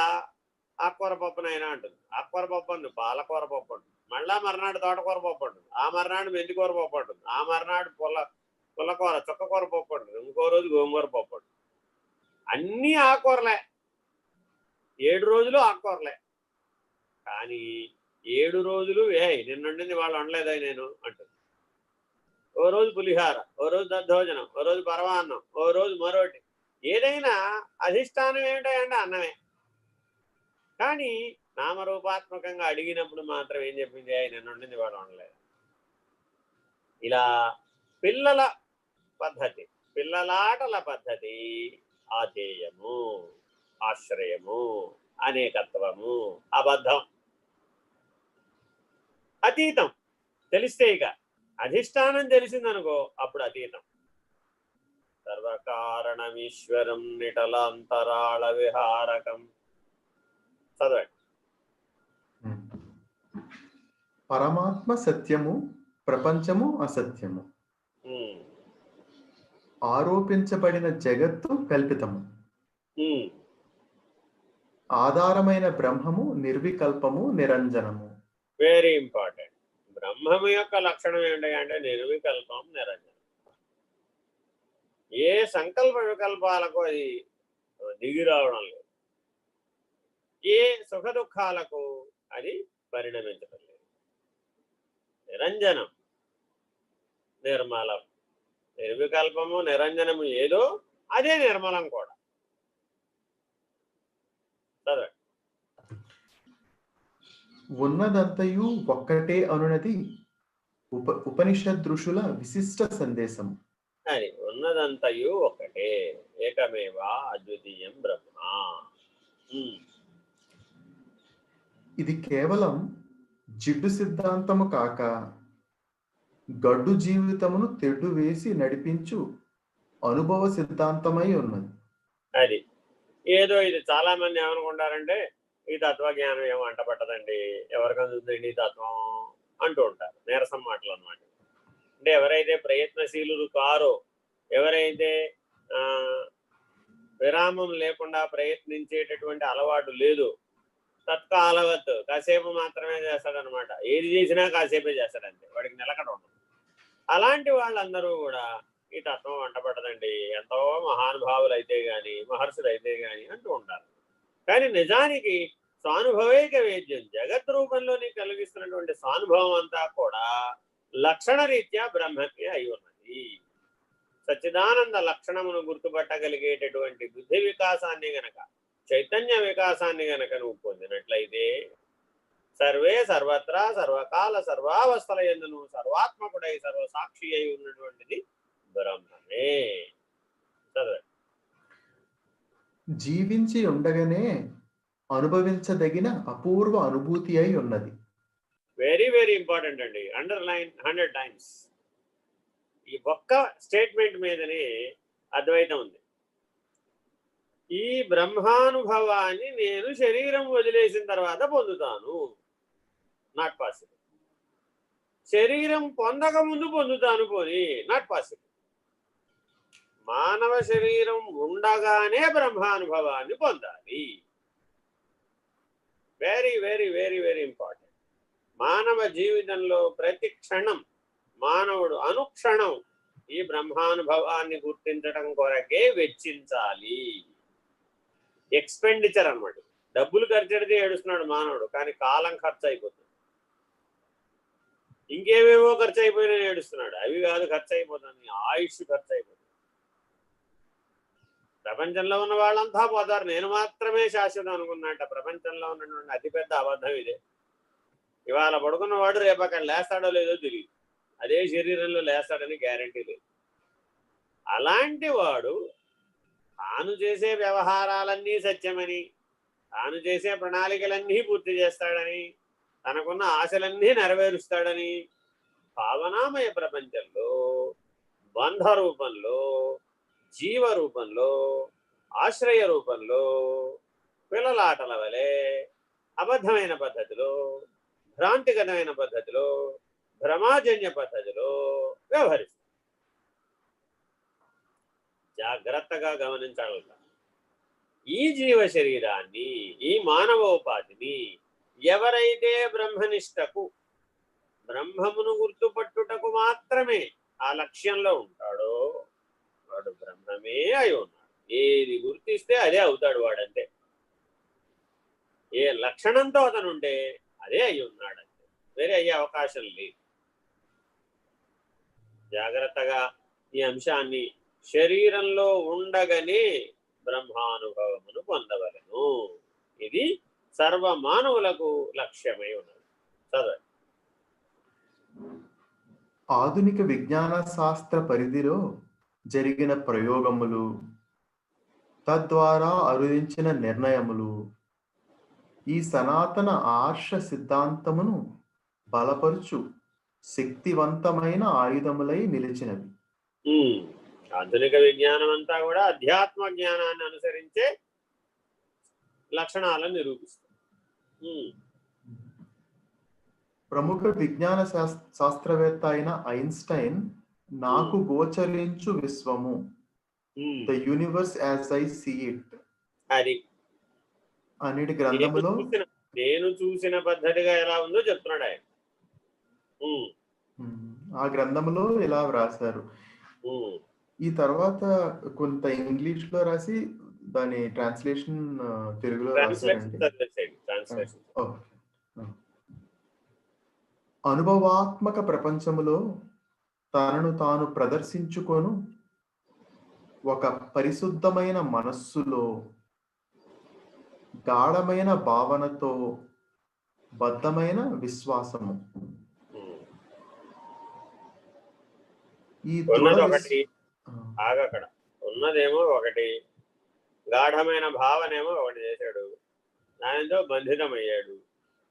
ఆకుకూర పప్పునైనా అంటుంది, ఆకుకూర పప్పు అంటుంది, పాలకూర పప్పు అంటుంది, మళ్ళా మర్నాడు తోటకూర పప్పు అంటుంది, ఆ మర్నాడు మెంతికూర పప్పు అంటుంది, ఆ మర్నాడు పుల్లకూర చుక్కకూర పప్పు అంటుంది, ఇంకో రోజు గోంగూర పప్పు అంటుంది. అన్నీ ఆకుకూరలే, 7 రోజులు ఆకుకూరలే. కానీ 7 రోజులు నిన్నుండింది వాళ్ళు వండలేదా నేను అంటుంది. ఓ రోజు పులిహార, ఓ రోజు దద్దోజనం, ఓ రోజు పరమాన్నం, ఓ రోజు మరోటి. ఏదైనా అధిష్టానం ఏమిటంటే అన్నమే. కానీ నామరూపాత్మకంగా అడిగినప్పుడు మాత్రం ఏం చెప్పింది? నిన్న ఉండింది వాడు వండలేదు. ఇలా పిల్లల పద్ధతి, పిల్లలాటల పద్ధతి ఆధేయము, ఆశ్రయము, అనేకత్వము, అబద్ధం. అతీతం తెలిస్తే, ఇక అధిష్టానం తెలిసిందనుకో అప్పుడు అతీతం. సర్వకారణమీశ్వరం నిటలాంతరాళ విహారకం. చదవండి. పరమాత్మ సత్యము, ప్రపంచము అసత్యము. ఆరోపించబడిన జగత్తు కల్పితము. ఆధారమైన బ్రహ్మము నిర్వికల్పము, నిరంజనము. Very important. బ్రహ్మము యొక్క లక్షణం ఏంటంటే నిర్వికల్పం, నిరంజనం. ఏ సంకల్ప వికల్పాలకు అది దిగి రావడం లేదు, ఏ సుఖ దుఃఖాలకు అది పరిణమించడం లేదు. నిరంజనం, నిర్మలం. నిర్వికల్పము, నిరంజనము ఏదో అదే నిర్మలం కూడా. సరే, ఉన్నదంతయు ఒక్కటే అనునది ఉపనిషద్ ఋషుల విశిష్ట సందేశం. అది ఉన్నదంతయు ఒక్కటే, ఏకమేవా అద్వితీయం బ్రహ్మ. ఇది కేవలం జిడ్డు సిద్ధాంతము కాక గడ్డు జీవితమును తెడ్డు వేసి నడిపించు అనుభవ సిద్ధాంతమై ఉన్నది. అది ఏదో ఇది చాలా మంది ఏమనుకుంటారంటే ఈ తత్వజ్ఞానం ఏమో అంట పట్టదండి, ఎవరికి అందుతుందండి ఈ తత్వం అంటూ ఉంటారు. నీరసం మాటలు అన్నమాట. అంటే ఎవరైతే ప్రయత్నశీలురు కారో, ఎవరైతే విరామం లేకుండా ప్రయత్నించేటటువంటి అలవాటు లేదు, తత్కాలవత్ కాసేపు మాత్రమే చేస్తాడనమాట. ఏది చేసినా కాసేపే చేస్తాడంతే, వాడికి నిలకడ ఉండదు. అలాంటి వాళ్ళందరూ కూడా ఈ తత్వం వంటపడదండి, ఎంతో మహానుభావులు అయితే గాని, మహర్షులు అయితే గాని అంటూ ఉంటారు. కానీ నిజానికి స్వానుభవైక వేద్యం, జగత్ రూపంలోని కలిగిస్తున్నటువంటి స్వానుభవం అంతా కూడా లక్షణ రీత్యా బ్రహ్మకి అయి ఉన్నది. సచ్చిదానంద లక్షణమును గుర్తుపట్టగలిగేటటువంటి బుద్ధి వికాసాన్ని గనక, చైతన్య వికాసాన్ని గనక నువ్వు పొందినట్లయితే సర్వే సర్వత్రా సర్వకాల సర్వావస్థల యందును సర్వాత్మకుడై సర్వసాక్షి అయి ఉన్నటువంటిది బ్రహ్మమే. జీవించి ఉండగానే అనుభవించదగిన అపూర్వ అనుభూతి అయి ఉన్నది. వెరీ వెరీ ఇంపార్టెంట్ అండి, అండర్లైన్ 100 times. ఈ ఒక్క స్టేట్మెంట్ మీదనే అద్వైతం ఉంది. ఈ బ్రహ్మానుభవాన్ని నేను శరీరం వదిలేసిన తర్వాత పొందుతాను, నాట్ పాసిబుల్. శరీరం పొందక ముందు పొందుతాను, పోనీ నాట్ పాసిబుల్. మానవ శరీరం ఉండగానే బ్రహ్మానుభవాన్ని పొందాలి. Very very very very important. మానవ జీవితంలో ప్రతి క్షణం మానవుడు అనుక్షణం ఈ బ్రహ్మానుభవాన్ని గుర్తించడం కొరకే వెచ్చించాలి. ఎక్స్పెండిచర్ అన్నమాట. డబ్బులు ఖర్చు ఏడుస్తున్నాడు మానవుడు, కానీ కాలం ఖర్చు అయిపోతుంది. ఇంకేవేవో ఖర్చు అయిపోయినా ఏడుస్తున్నాడు, అవి కాదు ఖర్చు అయిపోతుంది, ఆయుష్ ఖర్చు అయిపోతుంది. ప్రపంచంలో ఉన్న వాళ్ళంతా పోతారు, నేను మాత్రమే శాశ్వతం అనుకున్నట్ట. ప్రపంచంలో ఉన్నటువంటి అతిపెద్ద అబద్ధం ఇదే. ఇవాళ పడుకున్నవాడు రేపు అక్కడ లేస్తాడో లేదో తెలియదు, అదే శరీరంలో లేస్తాడని గ్యారంటీ లేదు. అలాంటి వాడు తాను చేసే వ్యవహారాలన్నీ సత్యమని, తాను చేసే ప్రణాళికలన్నీ పూర్తి చేస్తాడని, తనకున్న ఆశలన్నీ నెరవేరుస్తాడని భావనామయ ప్రపంచంలో బంధ రూపంలో, జీవ రూపంలో, ఆశ్రయ రూపంలో, పిల్లలాటల వలె అబద్ధమైన పద్ధతిలో, భ్రాంతిగతమైన పద్ధతిలో, భ్రమాజన్య పద్ధతిలో వ్యవహరిస్తారు. జాగ్రత్తగా గమనించాలి. ఈ జీవ శరీరాన్ని, ఈ మానవోపాధిని ఎవరైతే బ్రహ్మనిష్టకు, బ్రహ్మమును గుర్తుపట్టుటకు మాత్రమే ఆ లక్ష్యంలో ఉంటాడో వాడు బ్రహ్మమే అయి ఉన్నాడు. ఏది గుర్తిస్తే అదే అవుతాడు వాడంతే. ఏ లక్షణంతో అతనుంటే అదే అయి ఉన్నాడంతే, వేరే అయ్యే అవకాశం లేదు. జాగ్రత్తగా ఈ అంశాన్ని శరీరంలో ఉండగానే బ్రహ్మానుభవమును పొందవలను. ఇది సర్వ మానవులకు లక్ష్యమై ఉన్నది. చదవండి. ఆధునిక విజ్ఞాన శాస్త్ర పరిధిలో జరిగిన ప్రయోగములు, తద్వారా అరుదించిన నిర్ణయములు ఈ సనాతన ఆర్ష సిద్ధాంతమును బలపరుచు శక్తివంతమైన ఆయుధములై నిలిచినవి. ఆధునిక విజ్ఞానం అంతా కూడా అధ్యాత్మ జ్ఞానాన్ని అనుసరించే లక్షణాలను నిరూపిస్తుంది. ప్రముఖ విజ్ఞాన శాస్త్రవేత్త అయిన ఐన్స్టైన్ నాకు గోచరించు విశ్వము, the universe as I see it అది అనే గ్రంథములో నేను చూసిన పద్ధతిగా ఎలా ఉందో చెప్తున్నాడు ఆయన. ఆ గ్రంథములో ఇలా వ్రాసారు. ఈ తర్వాత కొంత ఇంగ్లీష్ లో రాసి దాని ట్రాన్స్లేషన్ తెలుగులో రాశారండి. అనుభవాత్మక ప్రపంచములో తనను తాను ప్రదర్శించుకొను ఒక పరిశుద్ధమైన మనస్సులో గాఢమైన భావనతో బద్ధమైన విశ్వాసము. ఈ అక్కడ ఉన్నదేమో ఒకటి, గాఢమైన భావనేమో ఒకటి చేశాడు, దానితో బంధితమయ్యాడు,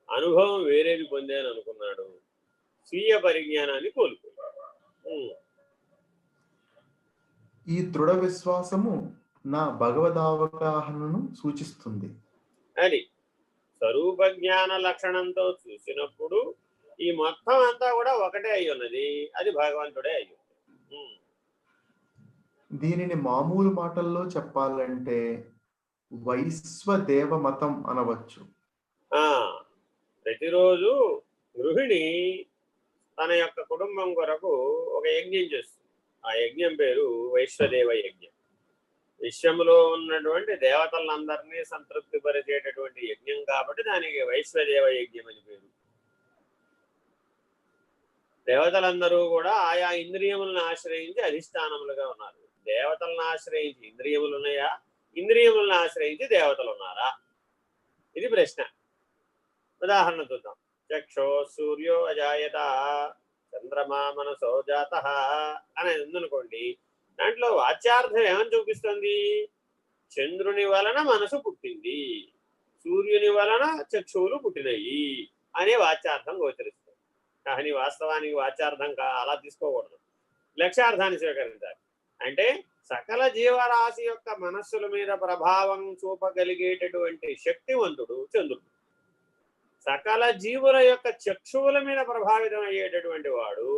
అనుభవం వేరేది పొందాను అనుకున్నాడు, స్వీయ పరిజ్ఞానాన్ని కోల్పోయాడు. ఈ దృఢ విశ్వాసము నా భగవదావగాహనను సూచిస్తుంది. అది స్వరూప జ్ఞాన లక్షణంతో చూసినప్పుడు ఈ మొత్తం అంతా కూడా ఒకటే అయి ఉన్నది, అది భగవంతుడే అయ్యి. దీనిని మామూలు మాటల్లో చెప్పాలంటే వైశ్వదేవ మతం అనవచ్చు. ప్రతిరోజు గృహిణి తన యొక్క కుటుంబం కొరకు ఒక యజ్ఞం చేస్తుంది. ఆ యజ్ఞం పేరు వైశ్వదేవ యజ్ఞం. విశ్వంలో ఉన్నటువంటి దేవతలందరినీ సంతృప్తి పరిచేటటువంటి యజ్ఞం కాబట్టి దానికి వైశ్వదేవ యజ్ఞం అని పేరు. దేవతలందరూ కూడా ఆయా ఇంద్రియములను ఆశ్రయించి అధిష్టానములుగా ఉన్నారు. దేవతలను ఆశ్రయించి ఇంద్రియములు ఉన్నాయా, ఇంద్రియములను ఆశ్రయించి దేవతలు ఉన్నారా? ఇది ప్రశ్న. ఉదాహరణ చూద్దాం. చక్షో సూర్యో అజాయత చంద్రమా మనసో జాత అనేది ఉందనుకోండి. దాంట్లో వాచ్యార్థం ఏమని చూపిస్తుంది? చంద్రుని వలన మనసు పుట్టింది, సూర్యుని వలన చక్షువులు పుట్టినయి అనే వాచ్యార్థం గోచరిస్తుంది. కానీ వాస్తవానికి వాచ్యార్థం అలా తీసుకోకూడదు, లక్ష్యార్థాన్ని స్వీకరించాలి. అంటే సకల జీవరాశి యొక్క మనస్సుల మీద ప్రభావం చూపగలిగేటటువంటి శక్తివంతుడు చంద్రుడు. సకల జీవుల యొక్క చక్షువుల మీద ప్రభావితం అయ్యేటటువంటి వాడు,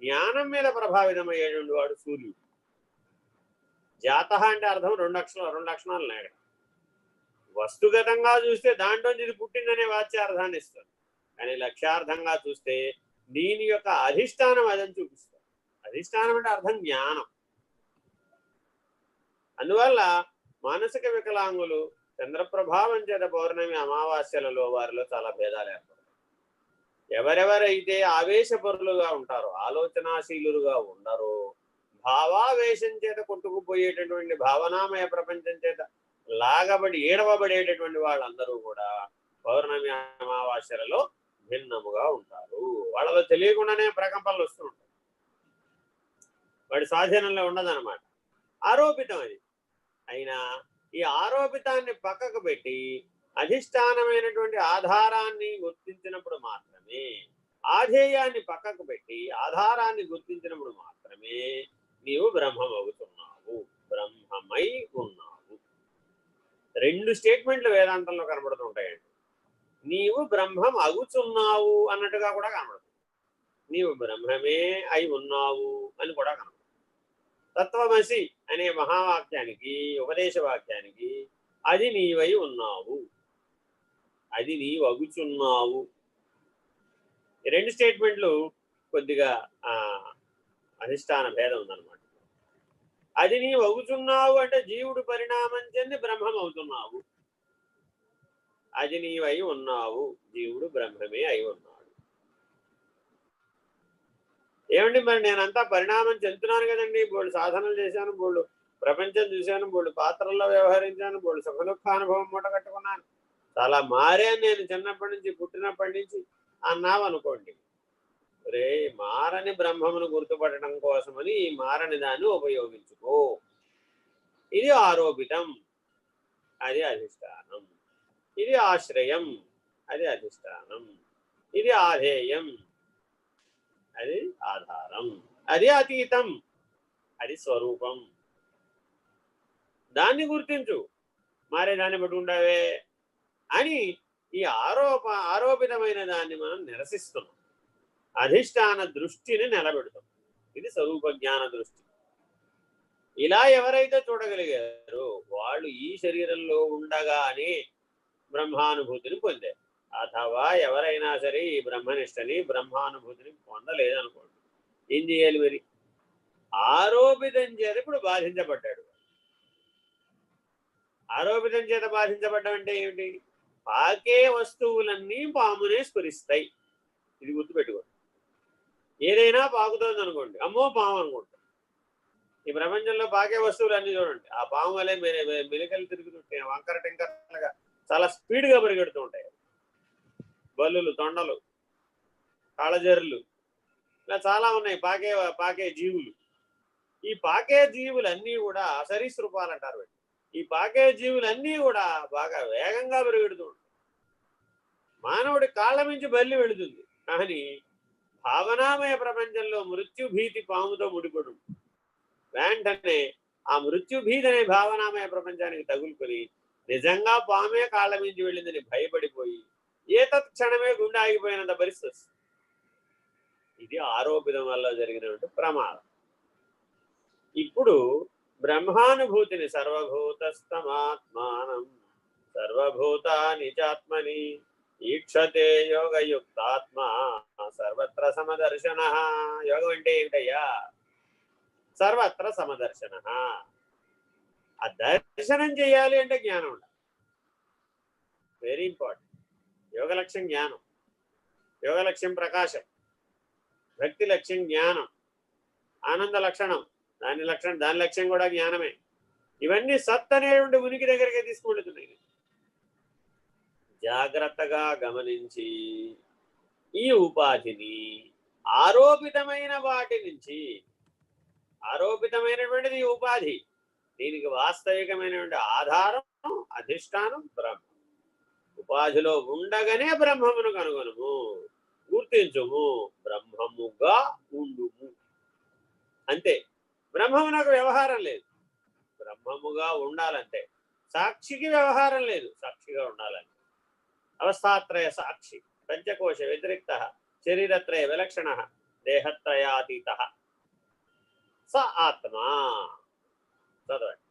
జ్ఞానం మీద ప్రభావితం అయ్యేటువంటి వాడు సూర్యుడు. జాత అంటే అర్థం రెండు లక్షణాలు ఉన్నాయి. వస్తుగతంగా చూస్తే దాంట్లో ఇది పుట్టిందనే వాచ్యార్థాన్ని ఇస్తుంది. కానీ లక్ష్యార్థంగా చూస్తే దీని యొక్క అధిష్టానం అదని చూపిస్తుంది. అధిష్టానం అంటే అర్థం జ్ఞానం. అందువల్ల మానసిక వికలాంగులు చంద్రప్రభావం చేత పౌర్ణమి అమావాస్యలలో వారిలో చాలా భేదాలు ఏర్పడతాయి. ఎవరెవరైతే ఆవేశపరులుగా ఉంటారో, ఆలోచనాశీలుగా ఉండరో, భావావేశం చేత కొట్టుకుపోయేటటువంటి భావనామయ ప్రపంచం చేత ఏడవబడేటటువంటి వాళ్ళందరూ కూడా పౌర్ణమి అమావాస్యలలో భిన్నముగా ఉంటారు. వాళ్ళలో తెలియకుండానే ప్రకంపనలు వస్తూ ఉంటాయి. వాడి స్వాధీనంలో ఉండదన్నమాట. ఆరోపితం అది. అయినా ఈ ఆరోపితాన్ని పక్కకు పెట్టి అధిష్టానమైనటువంటి ఆధారాన్ని గుర్తించినప్పుడు మాత్రమే, ఆధేయాన్ని పక్కకు పెట్టి ఆధారాన్ని గుర్తించినప్పుడు మాత్రమే నీవు బ్రహ్మం అవుతున్నావు, బ్రహ్మమై ఉన్నావు. రెండు స్టేట్మెంట్లు వేదాంతంలో కనబడుతుంటాయండి. నీవు బ్రహ్మం అగుచున్నావు అన్నట్టుగా కూడా కనబడుతుంది, నీవు బ్రహ్మమే అయి ఉన్నావు అని కూడా కనబడుతుంది. తత్వమసి అనే మహావాక్యానికి, ఉపదేశ వాక్యానికి అది నీవై ఉన్నావు, అది నీవు అగుచున్నావు, ఈ రెండు స్టేట్మెంట్లు కొద్దిగా అధిష్టాన భేదం ఉందన్నమాట. అది నీవు అగుచున్నావు అంటే జీవుడు పరిణామం చెంది బ్రహ్మం అవుతున్నావు. అది నీవై ఉన్నావు, జీవుడు బ్రహ్మమే అయి ఉన్నాడు. ఏమండి మరి నేనంతా పరిణామం చెందుతున్నాను కదండి, బోళ్ళు సాధనలు చేశాను, బోళ్ళు ప్రపంచం చూశాను, బోళ్ళు పాత్రల్లో వ్యవహరించాను, బోళ్ళు సుఖ దుఃఖానుభవం మూట కట్టుకున్నాను, చాలా మారాను నేను చిన్నప్పటి నుంచి, పుట్టినప్పటి నుంచి అన్నావు అనుకోండి. రే మారని బ్రహ్మమును గుర్తుపట్టడం కోసమని ఈ మారని దాన్ని ఉపయోగించుకో. ఇది ఆరోపితం, అది అధిష్టానం. ఇది ఆశ్రయం, అది అధిష్టానం. ఇది ఆధేయం, అది ఆధారం. అది అతీతం, అది స్వరూపం. దాన్ని గుర్తించు, మారే దాన్ని బట్టి ఉండవే అని ఈ ఆరోపితమైన దాన్ని మనం నిరసిస్తున్నాం. అధిష్టాన దృష్టిని నిలబెడతాం. ఇది స్వరూప జ్ఞాన దృష్టి. ఇలా ఎవరైతే చూడగలిగారో వాళ్ళు ఈ శరీరంలో ఉండగానే బ్రహ్మానుభూతిని పొందారు. అథవా ఎవరైనా సరే ఈ బ్రహ్మనిష్టని, బ్రహ్మానుభూతిని పొందలేదనుకోండి, ఏం చేయాలి మరి? ఆరోపితం చేత ఇప్పుడు బాధించబడ్డాడు. ఆరోపితం చేత బాధించబడ్డం అంటే ఏమిటి? పాకే వస్తువులన్నీ పామునే స్ఫురిస్తాయి. ఇది గుర్తుపెట్టుకోండి. ఏదైనా పాకుతుంది అనుకోండి, అమ్మో పాము అనుకుంటాం. ఈ ప్రపంచంలో పాకే వస్తువులు అన్నీ చూడండి, ఆ పాము వలె మెలికలు తిరుగుతుంటాయి, వంకర టింకరలుగా చాలా స్పీడ్గా పరిగెడుతూ ఉంటాయి. బల్లులు, తొండలు, కాళజర్లు, ఇలా చాలా ఉన్నాయి పాకే జీవులు. ఈ పాకే జీవులన్నీ కూడా సరీసృపాలు అంటారు. ఈ పాకే జీవులన్నీ కూడా బాగా వేగంగా పెరుగుతూ ఉంటాయి. మానవుడి కాళ్ళ మించి బల్లి వెళుతుంది, కానీ భావనామయ ప్రపంచంలో మృత్యుభీతి పాముతో ముడిపడు. వెంటనే ఆ మృత్యుభీతి అనే భావనామయ ప్రపంచానికి తగులుకొని నిజంగా పామే కాళ్ళ మించి వెళ్ళిందని భయపడిపోయి ఏ తత్క్షణమే గుండె ఆగిపోయినంత పరిస్థితి వస్తుంది. ఇది ఆరోపితం వల్ల జరిగినటువంటి ప్రమాదం. ఇప్పుడు బ్రహ్మానుభూతిని సర్వభూతస్తమాత్మానం సర్వభూతాని చాత్మని ఈక్షతే యోగయుక్తాత్మ సర్వత్ర సమదర్శన. యోగం అంటే ఏమిటయ్యా? సర్వత్ర సమదర్శన. ఆ దర్శనం చేయాలి అంటే జ్ఞానం ఉండాలి. Very important. యోగ లక్ష్యం జ్ఞానం, యోగ లక్ష్యం ప్రకాశం, భక్తి లక్ష్యం జ్ఞానం, ఆనంద లక్షణం దాని లక్ష్యం కూడా జ్ఞానమే. ఇవన్నీ సత్ అనేటువంటి ఉనికి దగ్గరికి తీసుకుంటున్నాయి. జాగ్రత్తగా గమనించి ఈ ఉపాధిని ఆరోపితమైన వాటి నుంచి, ఆరోపితమైనటువంటిది ఈ ఉపాధి, దీనికి వాస్తవికమైనటువంటి ఆధారం అధిష్టానం బ్రహ్మ. ఉపాధిలో ఉండగానే బ్రహ్మమును కనుగొనుము, గుర్తించుము, బ్రహ్మముగా ఉండుము. అంతే. బ్రహ్మమునకు వ్యవహారం లేదు, బ్రహ్మముగా ఉండాలంటే. సాక్షికి వ్యవహారం లేదు, సాక్షిగా ఉండాలంటే. అవస్థాత్రయ సాక్షి, పంచకోశ వ్యతిరిక్త, శరీరత్రయ విలక్షణ, దేహత్రయాతీత స ఆత్మా. చదవండి.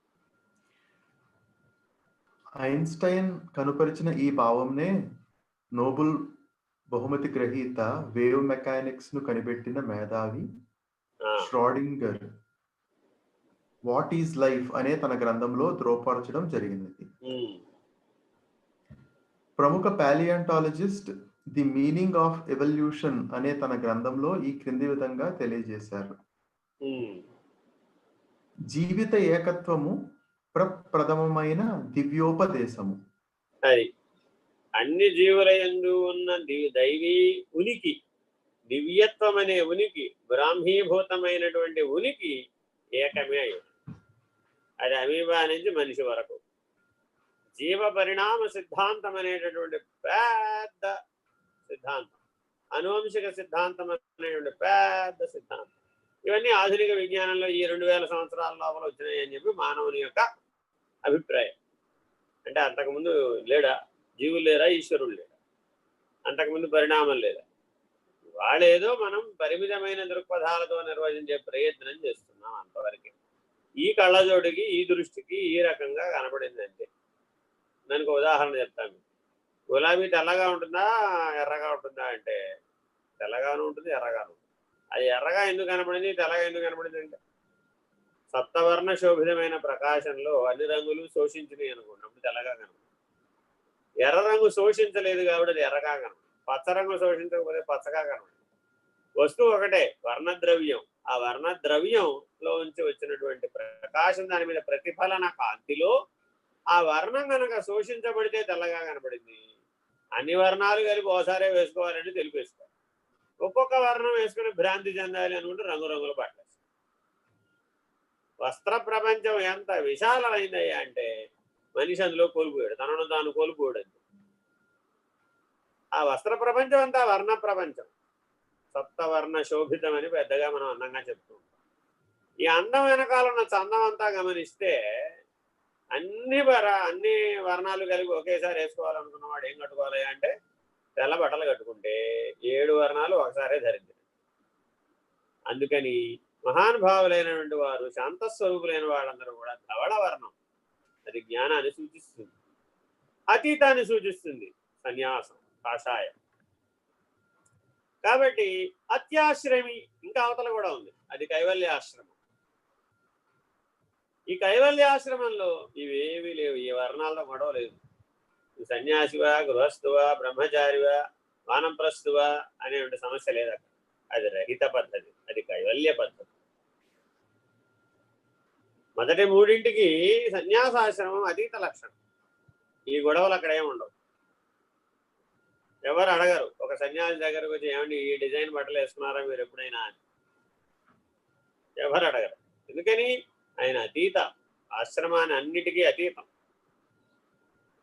ఐన్స్టైన్ కనుపరిచిన ఈ భావంనే నోబెల్ బహుమతి గ్రహీత వేవ్ మెకానిక్స్ ను కనిపెట్టిన మేధావి ష్రాడింగర్ వాట్ ఈజ్ లైఫ్ అనే తన గ్రంథంలో ధృవపరచడం జరిగింది. ప్రముఖ పాలియాంటాలజిస్ట్ ది మీనింగ్ ఆఫ్ ఎవల్యూషన్ అనే తన గ్రంథంలో ఈ క్రింది విధంగా తెలియజేశారు. జీవిత ఏకత్వము ప్రప్రథమమైన దివ్యోపదేశము. అది అన్ని జీవుల యందు ఉన్న దైవీ ఉనికి, దివ్యత్వం అనే ఉనికి, బ్రాహ్మీభూతమైనటువంటి ఉనికి ఏకమే అయి. అది అమీబా నుంచి మనిషి వరకు. జీవ పరిణామ సిద్ధాంతం అనేటటువంటి పెద్ద సిద్ధాంతం, అనువంశిక సిద్ధాంతం అనేటువంటి పెద్ద సిద్ధాంతం, ఇవన్నీ ఆధునిక విజ్ఞానంలో ఈ 2000 సంవత్సరాల లోపల వచ్చినాయి అని చెప్పి మానవుని యొక్క అభిప్రాయం. అంటే అంతకుముందు లేడా? జీవులు లేరా? ఈశ్వరుడు లేడా? అంతకుముందు పరిణామం లేదా? వాళ్ళేదో మనం పరిమితమైన దృక్పథాలతో నిర్వచించే ప్రయత్నం చేస్తున్నాం అంతవరకే. ఈ కళ్ళజోడికి, ఈ దృష్టికి ఈ రకంగా కనబడింది అంతే. దానికి ఉదాహరణ చెప్తాను. గులాబీ తెల్లగా ఉంటుందా ఎర్రగా ఉంటుందా అంటే తెల్లగాను ఉంటుంది, ఎర్రగాను ఉంటుంది. అది ఎర్రగా ఎందుకు కనబడింది, తెల్లగా ఎందుకు కనబడింది అంటే సప్తవర్ణ శోభితమైన ప్రకాశంలో అన్ని రంగులు శోషించినాయి అనుకున్నప్పుడు తెల్లగా కనబడింది. ఎర్ర రంగు శోషించలేదు కాబట్టి అది ఎర్రగా కనబడింది. పచ్చ రంగు శోషించకపోతే పచ్చగా కనబడింది. వస్తువు ఒకటే, వర్ణద్రవ్యం. ఆ వర్ణద్రవ్యంలో నుంచి వచ్చినటువంటి ప్రకాశం, దాని మీద ప్రతిఫలన కాంతిలో ఆ వర్ణం కనుక శోషించబడితే తెల్లగా కనబడింది. అన్ని వర్ణాలు కలిపి ఓసారే వేసుకోవాలని తెలిపేసుకోవాలి. ఒక్కొక్క వర్ణం వేసుకుని భ్రాంతి చెందాలి అనుకుంటే రంగురంగుల బట్టలు. వస్త్ర ప్రపంచం ఎంత విశాలమైందయ్యా అంటే మనిషి అందులో కోల్పోయాడు, తనను తాను కోల్పోయాడు. ఆ వస్త్ర ప్రపంచం అంతా వర్ణ ప్రపంచం, సప్తవర్ణ శోభితం అని పెద్దగా మనం అందంగా చెప్తూ ఉంటాం. ఈ అందం వెనకాల ఉన్న చందం అంతా గమనిస్తే అన్ని వర్ణాలు కలిపి ఒకేసారి వేసుకోవాలనుకున్నవాడు ఏం కట్టుకోవాలి అంటే తెల్ల బట్టలు కట్టుకుంటే 7 వర్ణాలు ఒకసారే ధరించారు. అందుకని మహానుభావులైనటువంటి వారు, శాంతస్వరూపులైన వాళ్ళందరూ కూడా ధవళ వర్ణం, అది జ్ఞానాన్ని సూచిస్తుంది, అతీతాన్ని సూచిస్తుంది, సన్యాసం, కాషాయం. కాబట్టి అత్యాశ్రమి ఇంకా అవతల కూడా ఉంది, అది కైవల్యాశ్రమం. ఈ కైవల్యాశ్రమంలో ఇవేమీ లేవు, ఈ వర్ణాలతో గొడవ లేదు. సన్యాసివా, గృహస్థువా, బ్రహ్మచారివా, వానప్రస్థువా అనేటువంటి సమస్య లేదు అక్కడ. అది రహిత పద్ధతి, అది కైవల్య పద్ధతి. మొదటి 3ంటికి సన్యాసాశ్రమం అతీత లక్షణం. ఈ గొడవలు అక్కడ ఏమి ఉండవు. ఎవరు అడగరు. ఒక సన్యాసి దగ్గరకు వచ్చి ఏమండి ఈ డిజైన్ బట్టలు వేసుకున్నారా మీరు ఎప్పుడైనా అని ఎవరు అడగరు. ఎందుకని? ఆయన అతీత, ఆశ్రమాన్ని అన్నిటికీ అతీతం.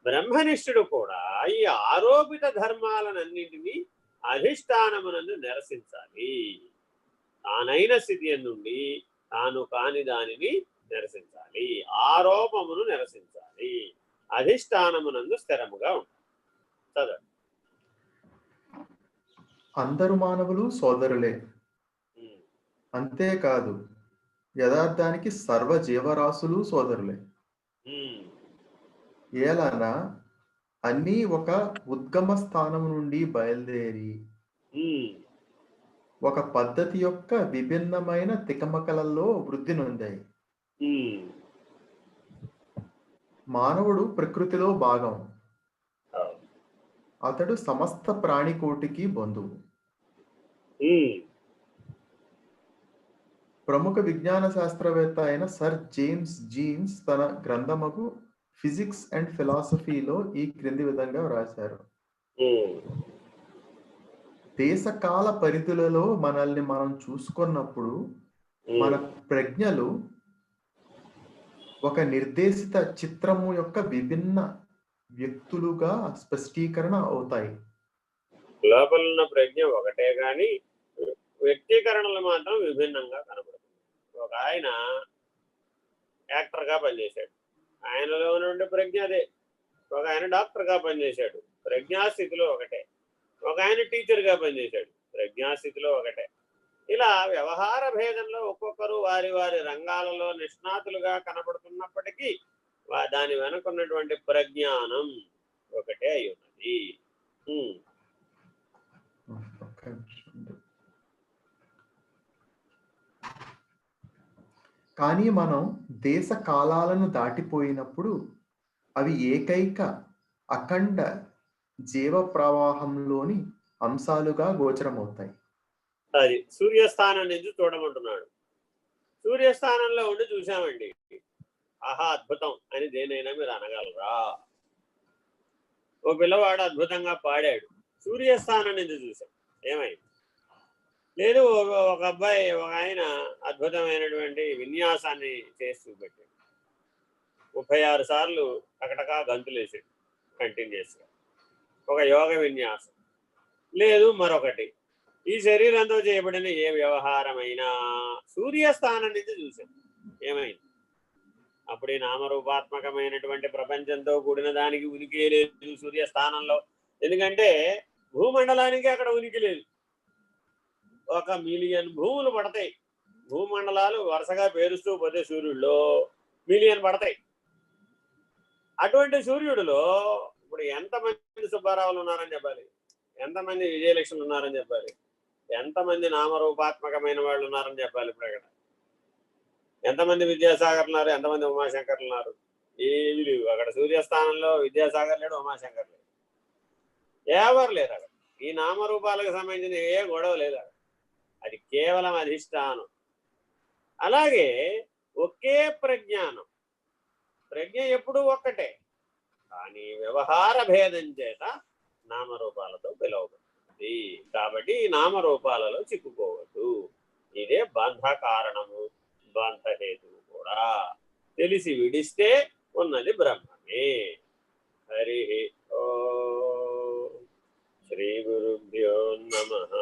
బ్రహ్మనిష్ఠుడు కూడా ఈ ఆరోపిత ధర్మాలన్నింటినీ అధిష్టానమునందు నిరసించాలి. తానైన స్థితి నుండి తాను కాని దానిని నిరసించాలి, ఆరోపమును నిరసించాలి, అధిష్టానమునందు స్థిరముగా ఉండాలి. చదవండి. అందరు మానవులు సోదరులే, అంతేకాదు యథార్థానికి సర్వ జీవరాశులు సోదరులే. ఏలానా అన్నీ ఒక ఉద్గమ స్థానం నుండి బయలుదేరి ఒక పద్ధతి యొక్క విభిన్నమైన తికమకలలో వృద్ధి నొందాయి. మానవుడు ప్రకృతిలో భాగం. అతడు సమస్త ప్రాణికోటికి బంధువు. ప్రముఖ విజ్ఞాన శాస్త్రవేత్త అయిన సర్ జేమ్స్ జీన్స్ తన గ్రంథముకు ఫిజిక్స్ అండ్ ఫిలాసఫీలో ఈ క్రింది విధంగా వ్రాశారు. దేశకాల పరిధులలో మనల్ని మనం చూసుకున్నప్పుడు మన ప్రజ్ఞలు ఒక నిర్దేశిత చిత్రము యొక్క విభిన్న వ్యక్తులుగా స్పష్టీకరణ అవుతాయి. లోపల ఉన్న ప్రజ్ఞ ఒకటే కానీ వ్యక్తీకరణలు మాత్రం విభిన్నంగా కనబడుతుంది. ఒక ఆయన యాక్టర్గా పనిచేశాడు, ఆయనలో నుండి ప్రజ్ఞ అదే. ఒక ఆయన డాక్టర్గా పనిచేశాడు, ప్రజ్ఞాస్థితిలో ఒకటే. ఒక ఆయన టీచర్గా పనిచేశాడు, ప్రజ్ఞాస్థితిలో ఒకటే. ఇలా వ్యవహార భేదంలో ఒక్కొక్కరు వారి వారి రంగాలలో నిష్ణాతులుగా కనబడుతున్నప్పటికీ దాని వెనుకున్నటువంటి ప్రజ్ఞానం ఒకటే అయి ఉన్నది. కానీ మనం దేశ కాలాలను దాటిపోయినప్పుడు అవి ఏకైక అఖండ జీవ ప్రవాహంలోని అంశాలుగా గోచరమవుతాయి. అది సూర్యస్థానం నుంచి చూడమంటున్నాడు. సూర్యస్థానంలో ఉండి చూసామండి, ఆహా అద్భుతం అని దేనైనా మీరు అనగలరా? ఓ పిల్లవాడు అద్భుతంగా పాడాడు, సూర్యస్థానం నుంచి చూసాం, ఏమైంది? లేదు ఒక అబ్బాయి, ఒక ఆయన అద్భుతమైనటువంటి విన్యాసాన్ని చేసి చూపెట్టాడు, 36 సార్లు టకటకా గంతులేసాడు కంటిన్యూస్గా, ఒక యోగ విన్యాసం. లేదు మరొకటి, ఈ శరీరంతో చేయబడిన ఏ వ్యవహారమైనా సూర్యస్థానం నుంచి చూసాం, ఏమైంది? అప్పుడు ఈ నామరూపాత్మకమైనటువంటి ప్రపంచంతో కూడిన దానికి ఉనికి లేదు సూర్యస్థానంలో. ఎందుకంటే భూమండలానికి అక్కడ ఉనికి లేదు. 1 మిలియన్ భూములు పడతాయి, భూమండలాలు వరుసగా పేరుస్తూ పోతే సూర్యుడిలో మిలియన్ పడతాయి. అటువంటి సూర్యుడిలో ఇప్పుడు ఎంతమంది సుబ్బారావులు ఉన్నారని చెప్పాలి, ఎంతమంది విజయలక్ష్మి ఉన్నారని చెప్పాలి, ఎంతమంది నామరూపాత్మకమైన వాళ్ళు ఉన్నారని చెప్పాలి. ఇప్పుడు అక్కడ ఎంతమంది విద్యాసాగర్ ఉన్నారు, ఎంతమంది ఉమాశంకర్లు ఉన్నారు? ఏవి లేవు. అక్కడ సూర్యస్థానంలో విద్యాసాగర్ లేడు, ఉమాశంకర్ లేడు, ఎవరు లేరు. అక్కడ ఈ నామరూపాలకు సంబంధించిన ఏ గొడవ లేదు. అది కేవలం అధిష్టానం. అలాగే ఒకే ప్రజ్ఞానం, ప్రజ్ఞ ఎప్పుడూ ఒక్కటే, కానీ వ్యవహార భేదం చేత నామరూపాలతో పిలువబడుతుంది. కాబట్టి ఈ నామరూపాలలో చిక్కుకోవద్దు. ఇదే బంధ కారణము, బంధహేతువు కూడా. తెలిసి విడిస్తే ఉన్నది బ్రహ్మమే. హరి ఓం. శ్రీ గురుభ్యో నమః.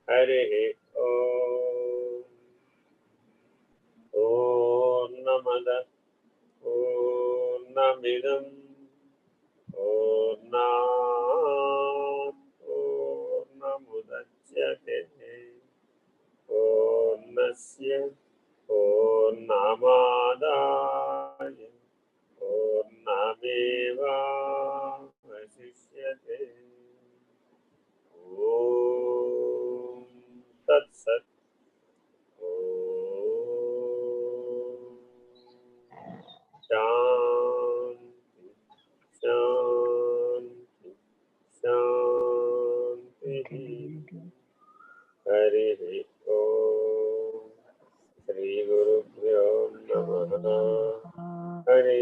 హరి ఓం. పూర్ణమద పూర్ణమిదం పూర్ణాత్ పూర్ణముదచ్యతే పూర్ణస్య పూర్ణమాదాయ పూర్ణమేవావశిష్యతే. ఓం తత్సత్. శాంతి శాంతి శాంతి. హరి ఓం. శ్రీ గురుభ్యో నమః. హరి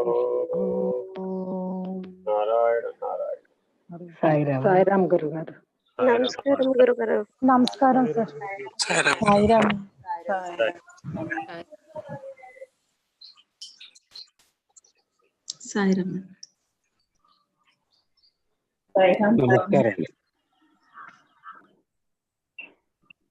ఓం. నారాయణ నారాయణ. సాయిరామ్ గురుగారు. నమస్కారం గురుగారు. నమస్కారం సార్. సాయిరామ్. సాయిరామ్. నమస్కారం.